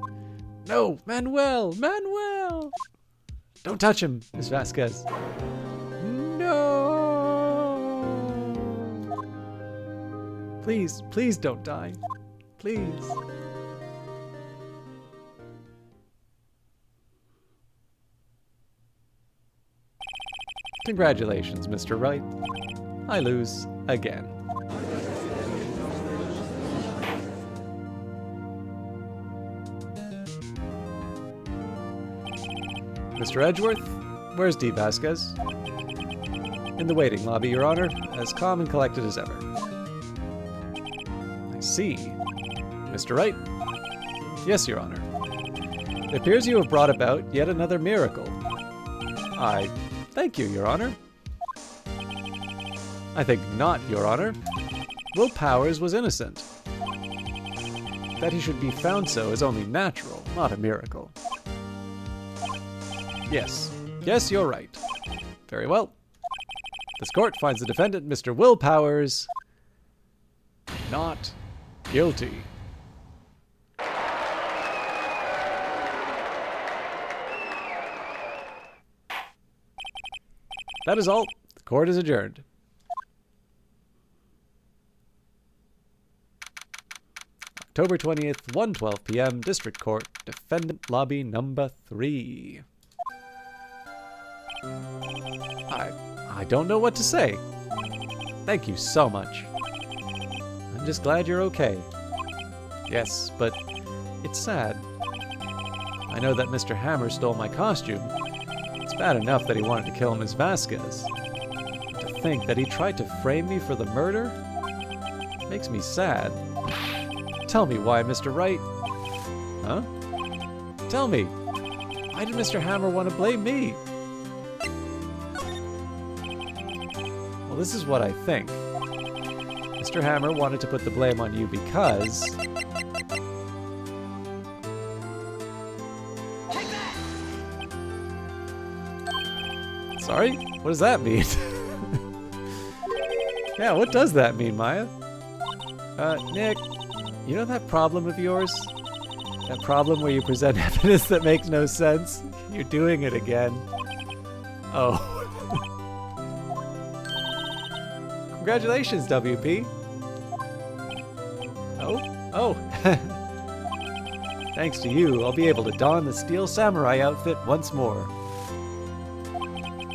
No! Manuel! Don't touch him, Miss Vasquez. No! Please don't die. Please. Congratulations, Mr. Wright. I lose again. Mr. Edgeworth, where's D. Vasquez? In the waiting lobby, Your Honor, as calm and collected as ever. I see. Mr. Wright? Yes, Your Honor. It appears you have brought about yet another miracle. Thank you, Your Honor. I think not, Your Honor. Will Powers was innocent. That he should be found so is only natural, not a miracle. Yes, you're right. Very well. This court finds the defendant, Mr. Will Powers, not guilty. That is all. The court is adjourned. October 20th, 1:12 p.m., District Court, Defendant Lobby Number 3. I don't know what to say. Thank you so much. I'm just glad you're okay. Yes, but it's sad. I know that Mr. Hammer stole my costume. It's bad enough that he wanted to kill Ms. Vasquez. To think that he tried to frame me for the murder makes me sad. Tell me why, Mr. Wright. Huh? Tell me, why did Mr. Hammer want to blame me? Well, this is what I think. Mr. Hammer wanted to put the blame on you because... Sorry? What does that mean? Yeah, what does that mean, Maya? Nick, you know that problem of yours? That problem where you present evidence that makes no sense? You're doing it again. Oh. Congratulations, WP. Oh. Thanks to you, I'll be able to don the Steel Samurai outfit once more.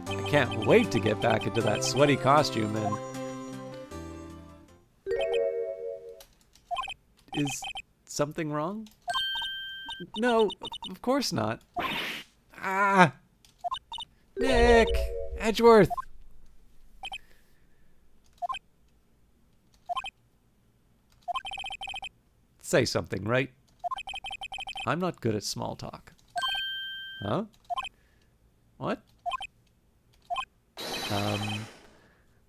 I can't wait to get back into that sweaty costume and... Is something wrong? No, of course not. Ah! Nick! Edgeworth! Say something, right? I'm not good at small talk. Huh? What?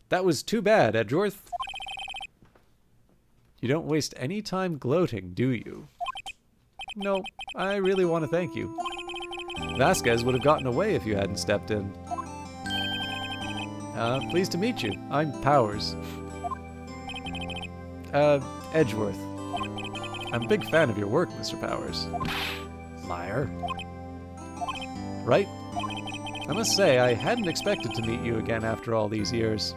That was too bad, Edgeworth. You don't waste any time gloating, do you? No, I really want to thank you. Vasquez would have gotten away if you hadn't stepped in. Pleased to meet you. I'm Powers. Edgeworth. I'm a big fan of your work, Mr. Powers. Liar. Right? I must say, I hadn't expected to meet you again after all these years.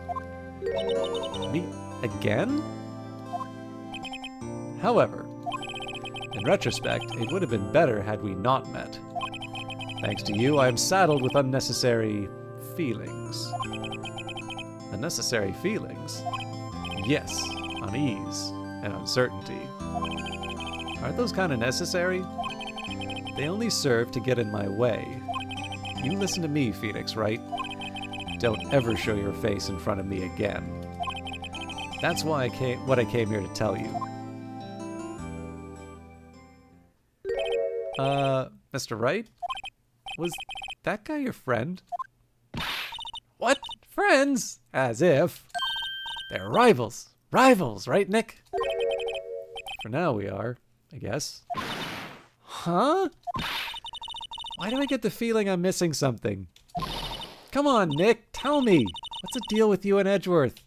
Meet again? However, in retrospect, it would have been better had we not met. Thanks to you, I am saddled with unnecessary feelings. Unnecessary feelings? Yes, unease and uncertainty. Aren't those kind of necessary? They only serve to get in my way. You listen to me, Phoenix, Wright? Don't ever show your face in front of me again. That's why I came here to tell you. Mr. Wright? Was that guy your friend? What? Friends? As if. They're rivals. Rivals, right, Nick? For now we are, I guess. Huh? Why do I get the feeling I'm missing something? Come on, Nick, tell me. What's the deal with you and Edgeworth?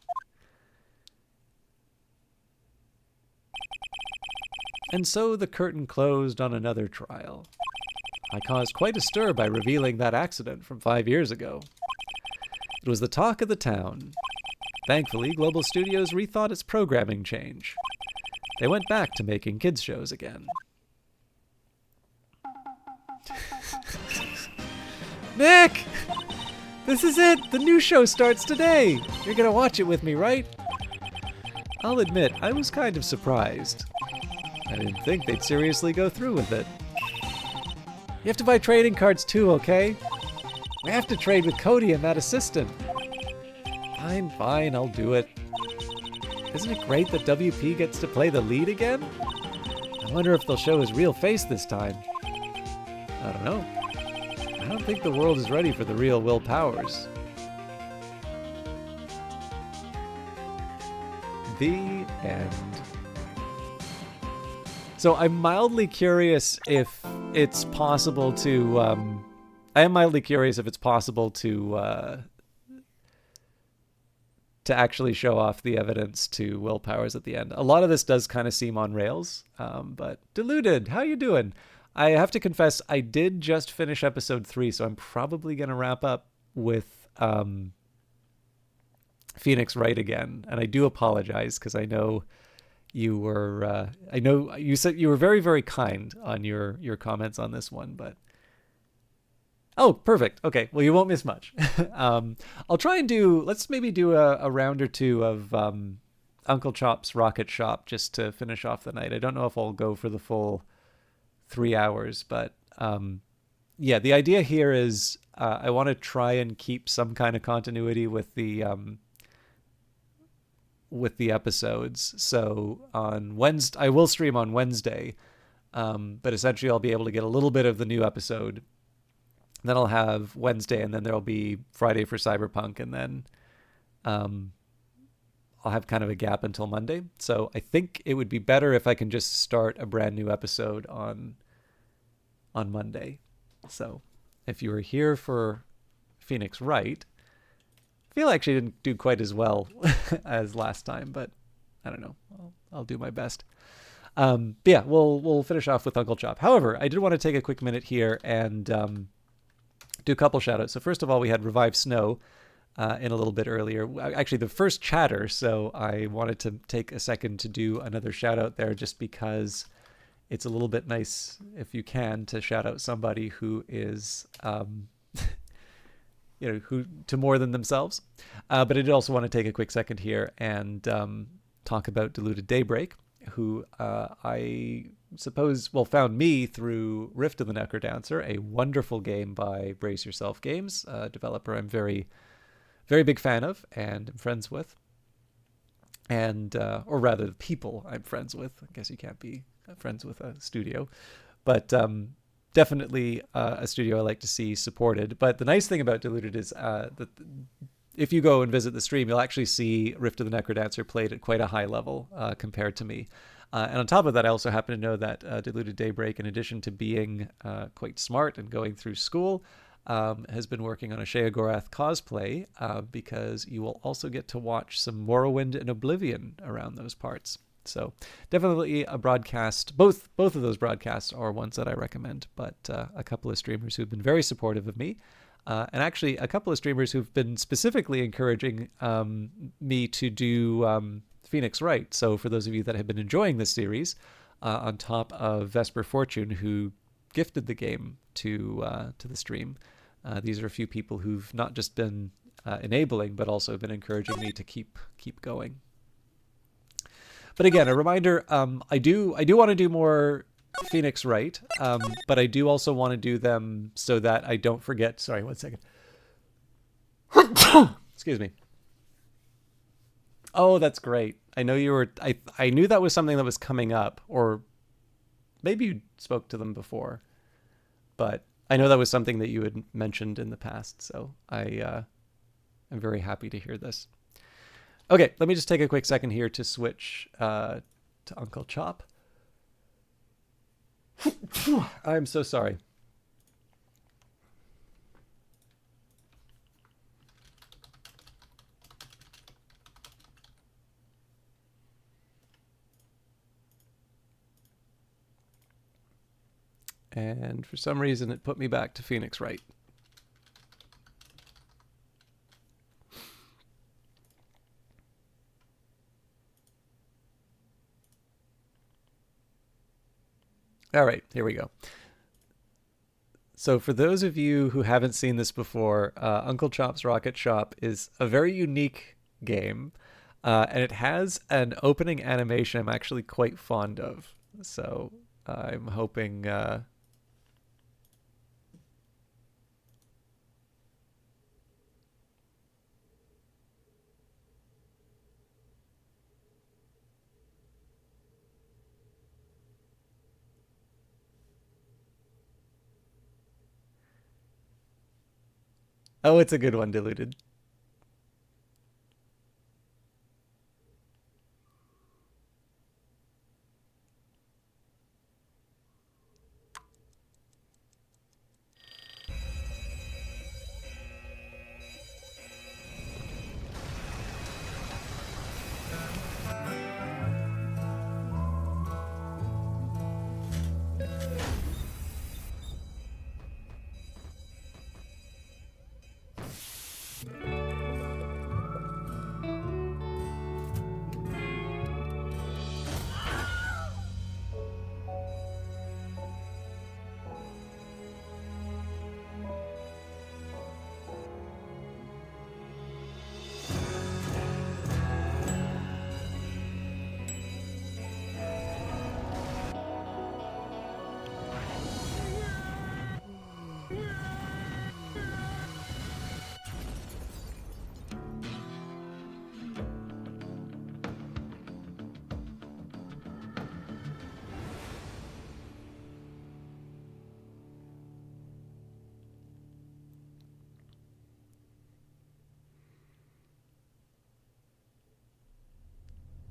And so the curtain closed on another trial. I caused quite a stir by revealing that accident from 5 years ago. It was the talk of the town. Thankfully, Global Studios rethought its programming change. They went back to making kids shows again. Nick! This is it! The new show starts today! You're gonna watch it with me, right? I'll admit, I was kind of surprised. I didn't think they'd seriously go through with it. You have to buy trading cards too, okay? We have to trade with Cody and that assistant. Fine, I'll do it. Isn't it great that WP gets to play the lead again? I wonder if they'll show his real face this time. I don't know. I don't think the world is ready for the real Will Powers. The end. So I'm mildly curious if it's possible to, to actually show off the evidence to Will Powers at the end. A lot of this does kind of seem on rails, but Deluded, how you doing? I have to confess, I did just finish episode 3, so I'm probably going to wrap up with Phoenix Wright again. And I do apologize because I know you were, I know you said you were very, very kind on your comments on this one, but oh, perfect. Okay, well, you won't miss much. I'll try and let's maybe do a round or two of Uncle Chop's Rocket Shop just to finish off the night. I don't know if I'll go for the full 3 hours, but yeah, the idea here is I want to try and keep some kind of continuity with the episodes. So on Wednesday, I will stream on Wednesday, but essentially I'll be able to get a little bit of the new episode. Then I'll have Wednesday, and then there'll be Friday for Cyberpunk, and then I'll have kind of a gap until Monday. So I think it would be better if I can just start a brand new episode on Monday. So if you were here for Phoenix Wright, I feel I actually didn't do quite as well as last time, but I don't know. I'll do my best. But yeah, we'll finish off with Uncle Chop. However, I did want to take a quick minute here and do a couple shout outs. So first of all, we had Revive Snow in a little bit earlier. Actually, the first chatter. So I wanted to take a second to do another shout out there just because it's a little bit nice, if you can, to shout out somebody who is, who to more than themselves. But I did also want to take a quick second here and talk about Diluted Daybreak, who I suppose, found me through Rift of the Necrodancer, a wonderful game by Brace Yourself Games, a developer I'm very, very big fan of and am friends with. And, or rather, the people I'm friends with. I guess you can't be friends with a studio. But definitely a studio I like to see supported. But the nice thing about Diluted is that if you go and visit the stream, you'll actually see Rift of the Necrodancer played at quite a high level compared to me. And on top of that, I also happen to know that Diluted Daybreak, in addition to being quite smart and going through school, has been working on a Shea Gorath cosplay because you will also get to watch some Morrowind and Oblivion around those parts. So definitely a broadcast. Both of those broadcasts are ones that I recommend, but a couple of streamers who've been very supportive of me. And actually a couple of streamers who've been specifically encouraging me to do Phoenix Wright. So for those of you that have been enjoying this series, on top of Vesper Fortune, who gifted the game to the stream, these are a few people who've not just been enabling, but also been encouraging me to keep going. But again, a reminder: I do want to do more Phoenix Wright, but I do also want to do them so that I don't forget. Sorry, 1 second. Excuse me. Oh, that's great. I know you were. I knew that was something that was coming up, or maybe you spoke to them before, but I know that was something that you had mentioned in the past. So I'm very happy to hear this. Okay, let me just take a quick second here to switch to Uncle Chop. I'm so sorry. And for some reason, it put me back to Phoenix Wright. All right, here we go. So for those of you who haven't seen this before, Uncle Chop's Rocket Shop is a very unique game, and it has an opening animation I'm actually quite fond of. So I'm hoping... Oh, it's a good one, Diluted.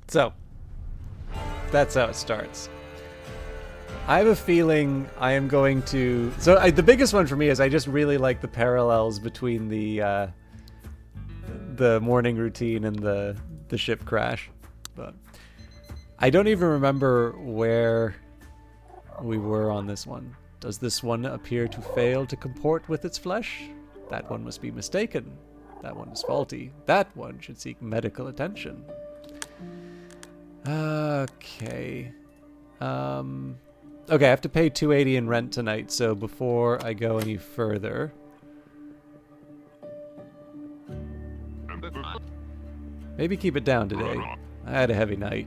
So, that's how it starts. I have a feeling I am going to... So the biggest one for me is I just really like the parallels between the morning routine and the ship crash. But I don't even remember where we were on this one. Does this one appear to fail to comport with its flesh? That one must be mistaken. That one is faulty. That one should seek medical attention. Okay. Okay, I have to pay $280 in rent tonight, so before I go any further... Maybe keep it down today. I had a heavy night.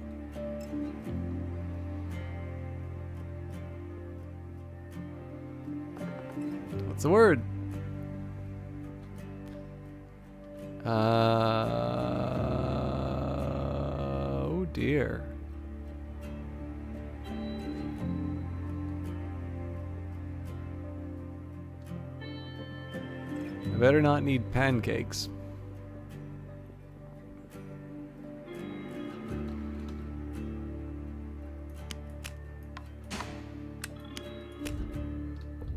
What's the word? Oh dear. I better not need pancakes.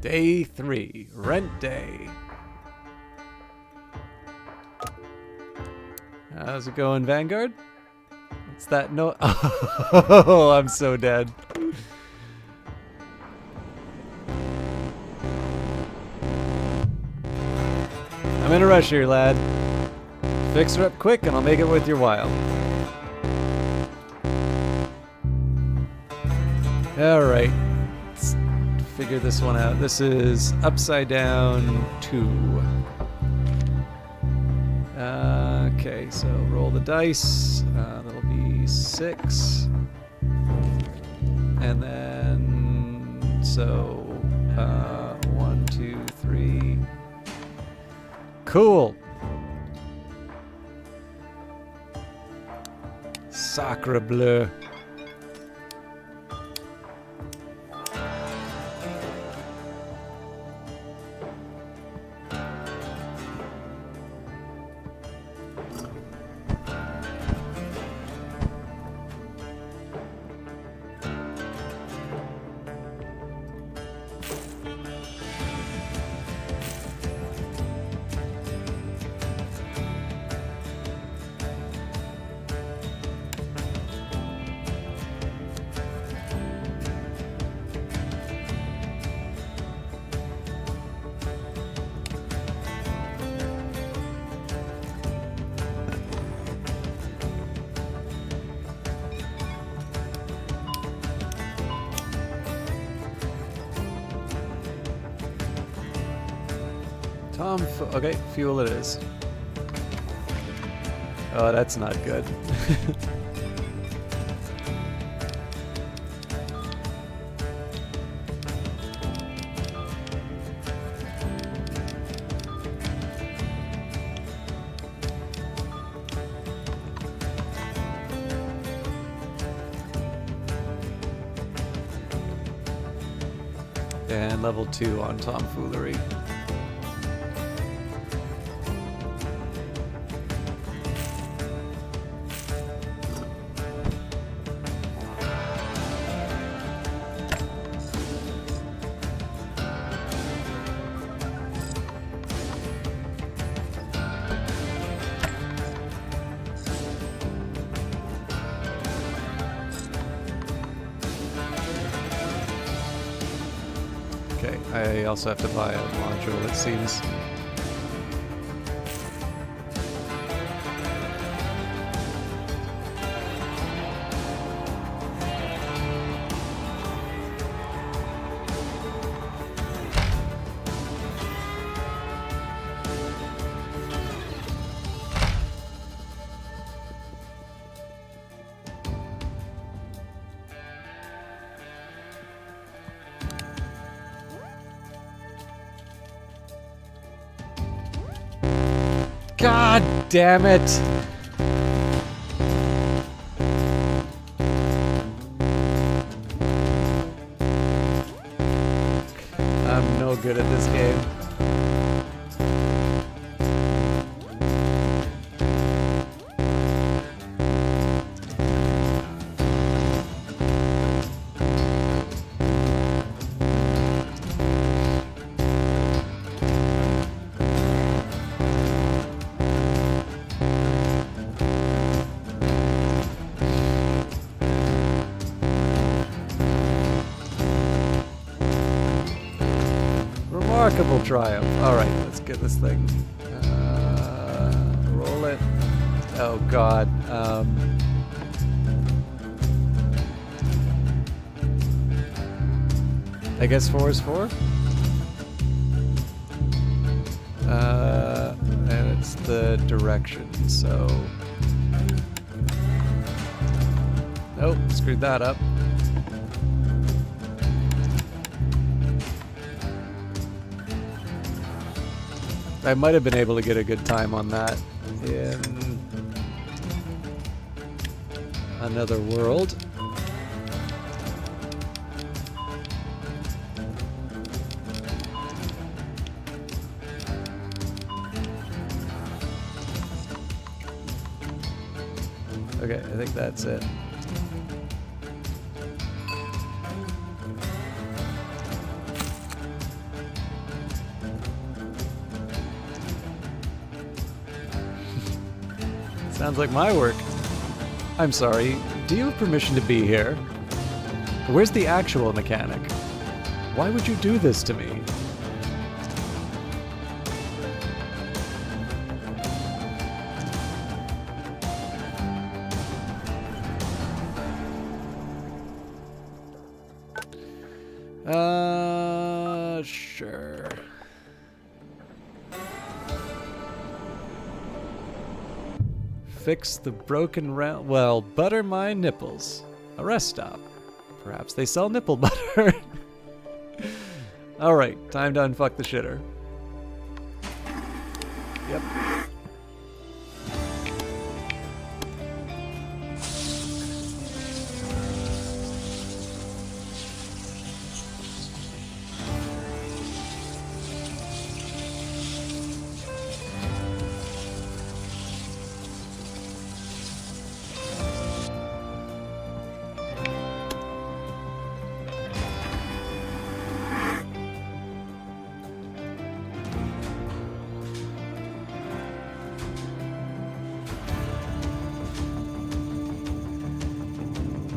Day 3, rent day. How's it going, Vanguard? What's that note? Oh, I'm so dead. I'm in a rush here, lad. Fix her up quick and I'll make it worth your while. Alright. Let's figure this one out. This is upside down 2. Okay, so roll the dice. That'll be 6. And then, so, 1, 2, 3. Cool. Sacre bleu. Okay, fuel it is. Oh, that's not good. And level 2 on tomfoolery. Okay, I also have to buy a module, it seems. God damn it! I'm no good at this game. remarkable triumph. Alright, let's get this thing. Roll it. Oh god. I guess 4 is 4? And it's the direction, so... Nope, screwed that up. I might have been able to get a good time on that in another world. Okay, I think that's it. Sounds like my work. I'm sorry, do you have permission to be here? Where's the actual mechanic? Why would you do this to me? Sure. Fix the broken round. Well, butter my nipples. A rest stop. Perhaps they sell nipple butter. Alright, time to unfuck the shitter. Yep.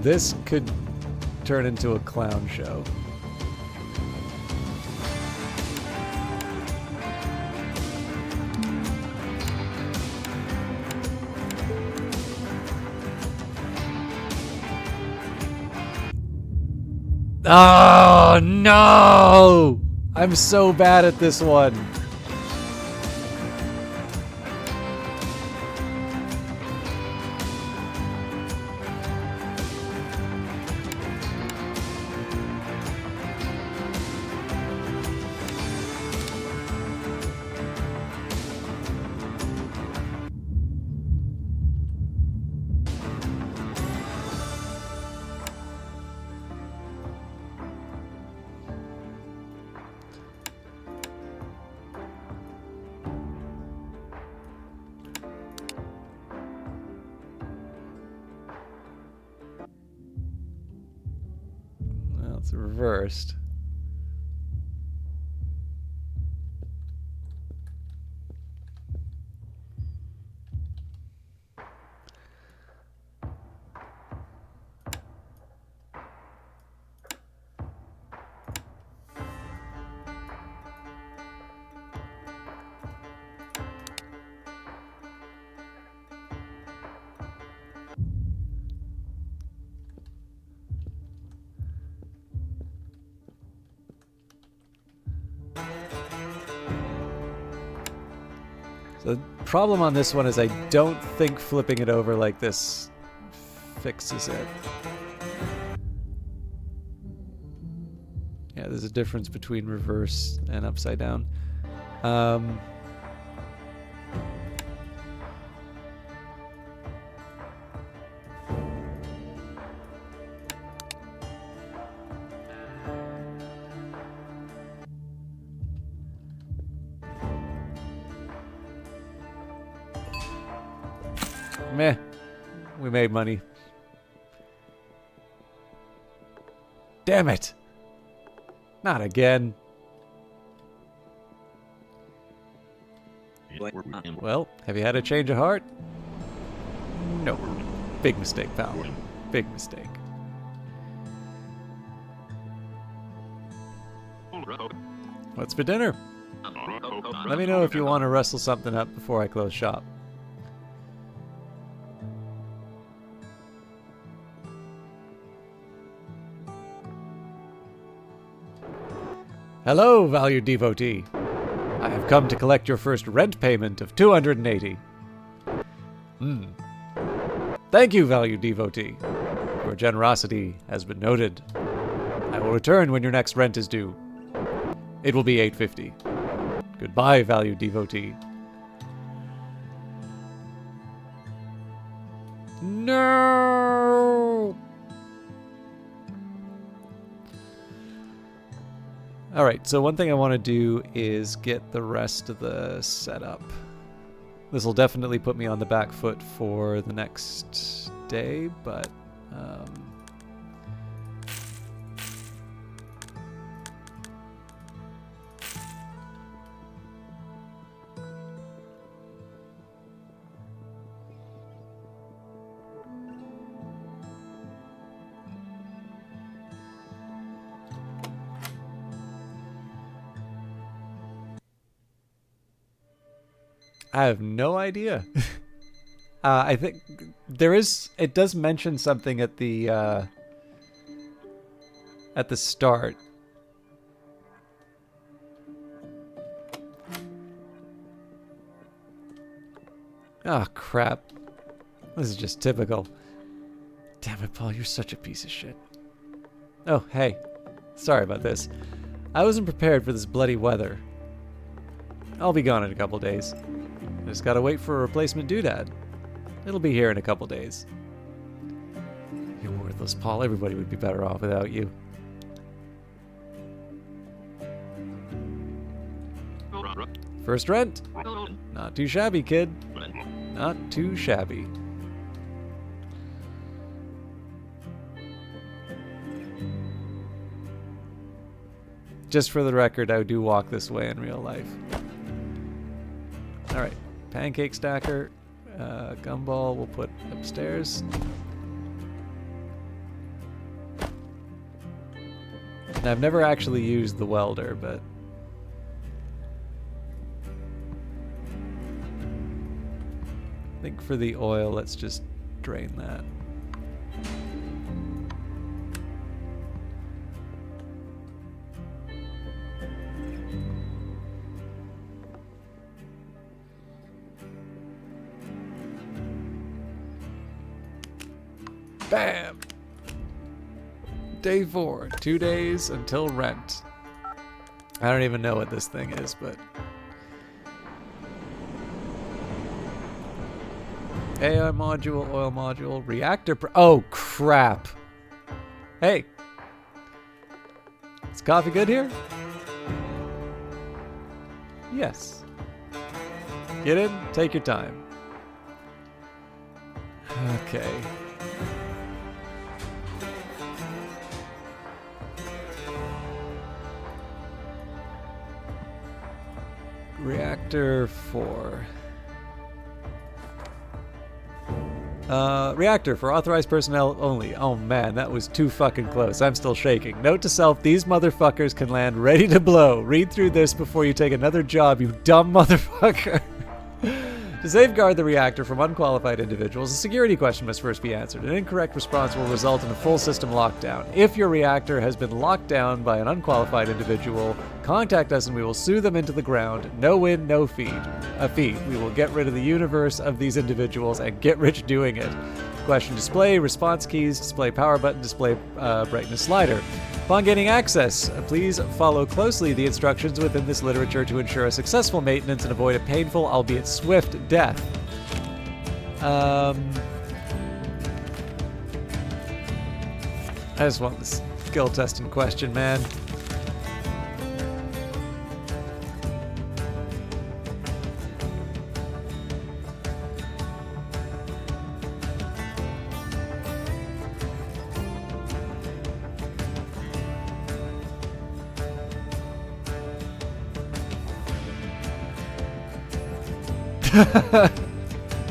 This could turn into a clown show. Oh no! I'm so bad at this one. It's reversed. The problem on this one is I don't think flipping it over like this fixes it. Yeah, there's a difference between reverse and upside down. Meh. We made money. Damn it! Not again. Well, have you had a change of heart? No. Big mistake, pal. Big mistake. What's for dinner? Let me know if you want to rustle something up before I close shop. Hello, valued devotee. I have come to collect your first rent payment of 280. Thank you, valued devotee. Your generosity has been noted. I will return when your next rent is due. It will be 850. Goodbye, valued devotee. No! Alright, so one thing I want to do is get the rest of the setup. This will definitely put me on the back foot for the next day, but... I have no idea. I think there is. It does mention something at the start. Oh crap! This is just typical. Damn it, Paul! You're such a piece of shit. Oh hey, sorry about this. I wasn't prepared for this bloody weather. I'll be gone in a couple days. I just gotta wait for a replacement doodad. It'll be here in a couple days. You're worthless, Paul. Everybody would be better off without you. First rent? Not too shabby, kid. Not too shabby. Just for the record, I do walk this way in real life. Alright. Pancake stacker, gumball we'll put upstairs. And I've never actually used the welder, but I think for the oil, let's just drain that. Bam! Day 4. 2 days until rent. I don't even know what this thing is, but... AI module, oil module, reactor... Oh, crap! Hey! Is coffee good here? Yes. Get in, take your time. Okay. Reactor 4. Reactor for authorized personnel only. Oh man, that was too fucking close. I'm still shaking. Note to self, these motherfuckers can land ready to blow. Read through this before you take another job, you dumb motherfucker. To safeguard the reactor from unqualified individuals, a security question must first be answered. An incorrect response will result in a full system lockdown. If your reactor has been locked down by an unqualified individual, contact us and we will sue them into the ground. No win, no fee. We will get rid of the universe of these individuals and get rich doing it. Question display, response keys, display power button, display brightness slider. Upon gaining access, please follow closely the instructions within this literature to ensure a successful maintenance and avoid a painful, albeit swift, death. I just want this skill test in question, man.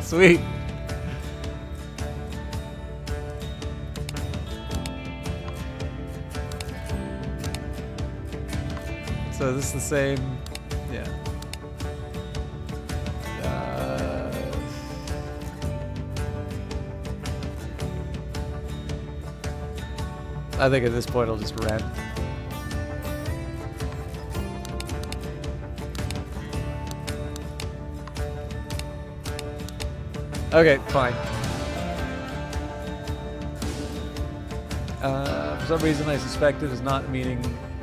Sweet. So this is the same, yeah. I think at this point I'll just rent. Okay, fine. For some reason I suspect it is not being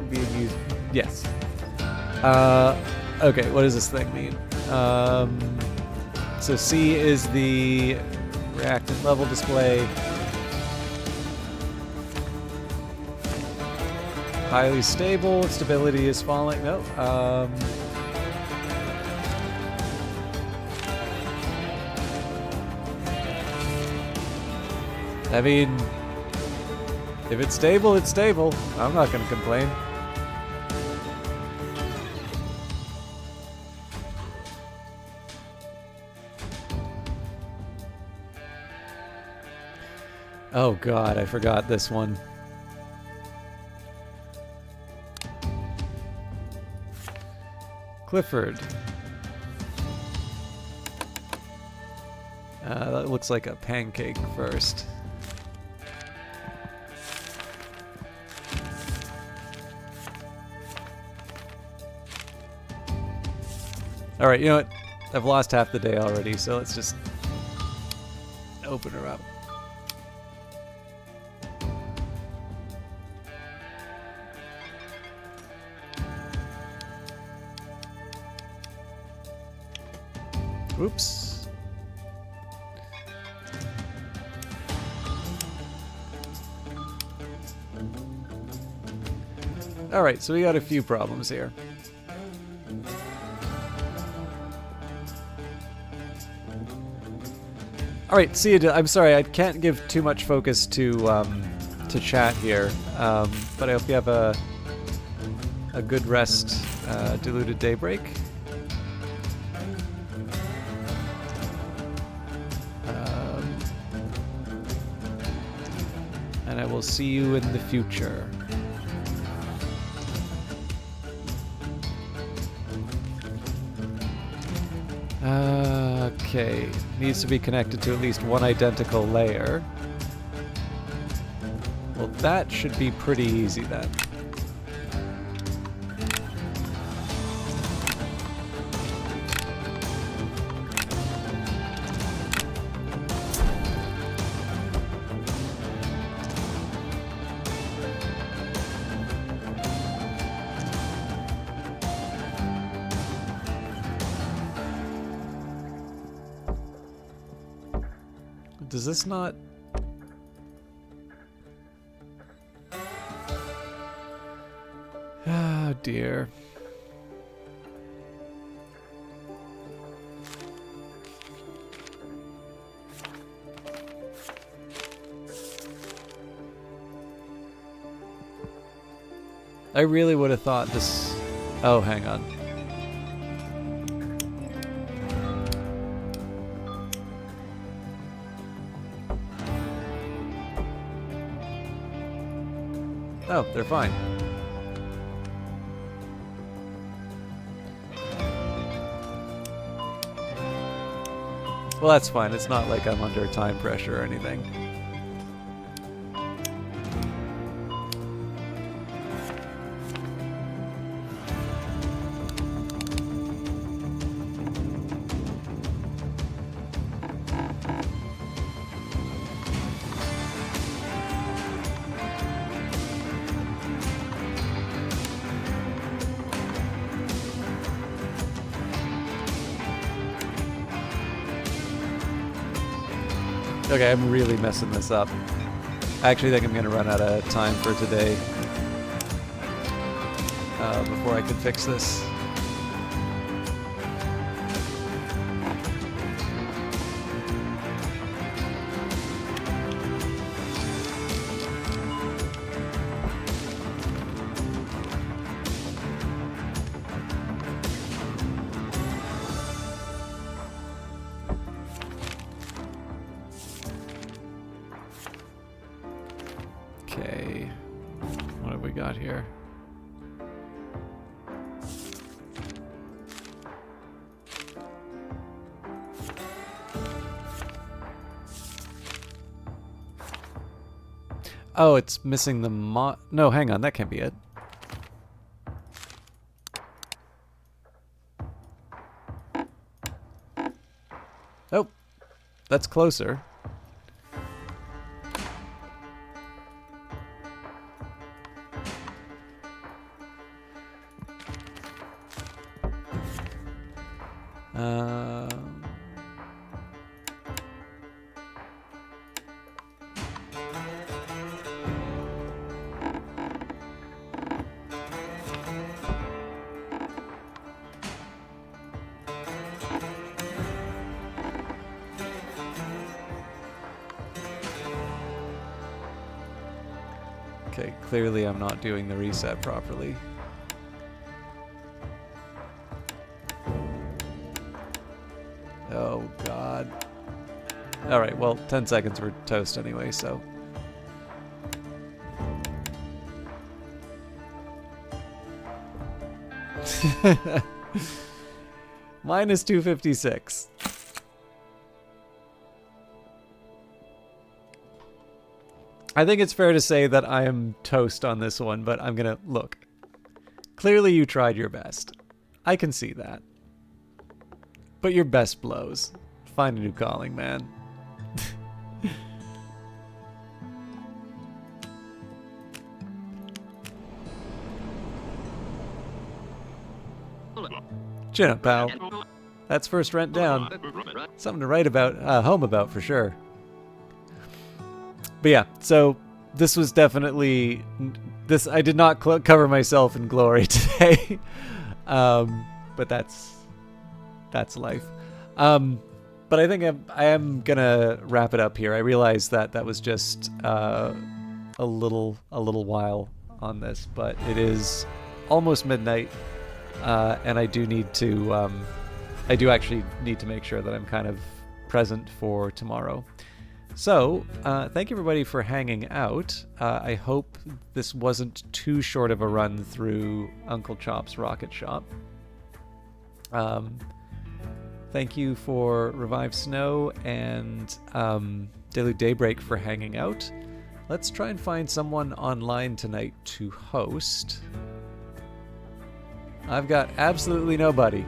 used. Yes. Okay, what does this thing mean? So C is the reactant level display. Highly stable, stability is falling. No. I mean, if it's stable, it's stable. I'm not going to complain. Oh god, I forgot this one. Clifford. That looks like a pancake first. Alright, you know what? I've lost half the day already, so let's just open her up. Oops. Alright, so we got a few problems here. Alright, see you. I'm sorry, I can't give too much focus to chat here, but I hope you have a good rest, diluted daybreak. And I will see you in the future. Okay, needs to be connected to at least one identical layer. Well, that should be pretty easy then. Does this not... Oh dear. I really would have thought this... Oh, hang on. Oh, they're fine. Well, that's fine. It's not like I'm under time pressure or anything. Okay, I'm really messing this up. I actually think I'm going to run out of time for today before I can fix this. Okay, what have we got here? Oh, it's missing the no, hang on, that can't be it. Oh, that's closer. Okay, clearly I'm not doing the reset properly. Oh, God. Alright, well, 10 seconds we're toast anyway, so... Minus 256. I think it's fair to say that I am toast on this one, but I'm gonna... Look. Clearly you tried your best. I can see that. But your best blows. Find a new calling, man. Chin up, pal. That's first rent down. Something to write about, home about for sure. But yeah, so this was definitely this. I did not cover myself in glory today, but that's life. But I think I am gonna wrap it up here. I realized that was just a little while on this, but it is almost midnight, and I do need to. I do actually need to make sure that I'm kind of present for tomorrow. So, thank you everybody for hanging out. I hope this wasn't too short of a run through Uncle Chop's Rocket Shop. Thank you for Revive Snow and Deluge Daybreak for hanging out. Let's try and find someone online tonight to host. I've got absolutely nobody.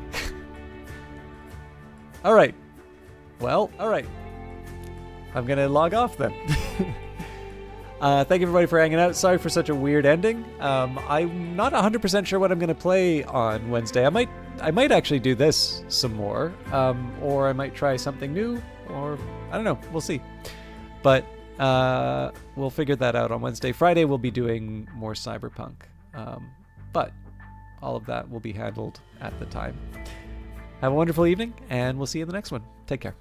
Alright. Well, alright. I'm gonna log off then. Thank you everybody for hanging out. Sorry for such a weird ending. I'm not 100% sure what I'm gonna play on Wednesday. I might actually do this some more, or I might try something new, or I don't know. We'll see. But we'll figure that out on Wednesday. Friday we'll be doing more Cyberpunk, but all of that will be handled at the time. Have a wonderful evening, and we'll see you in the next one. Take care.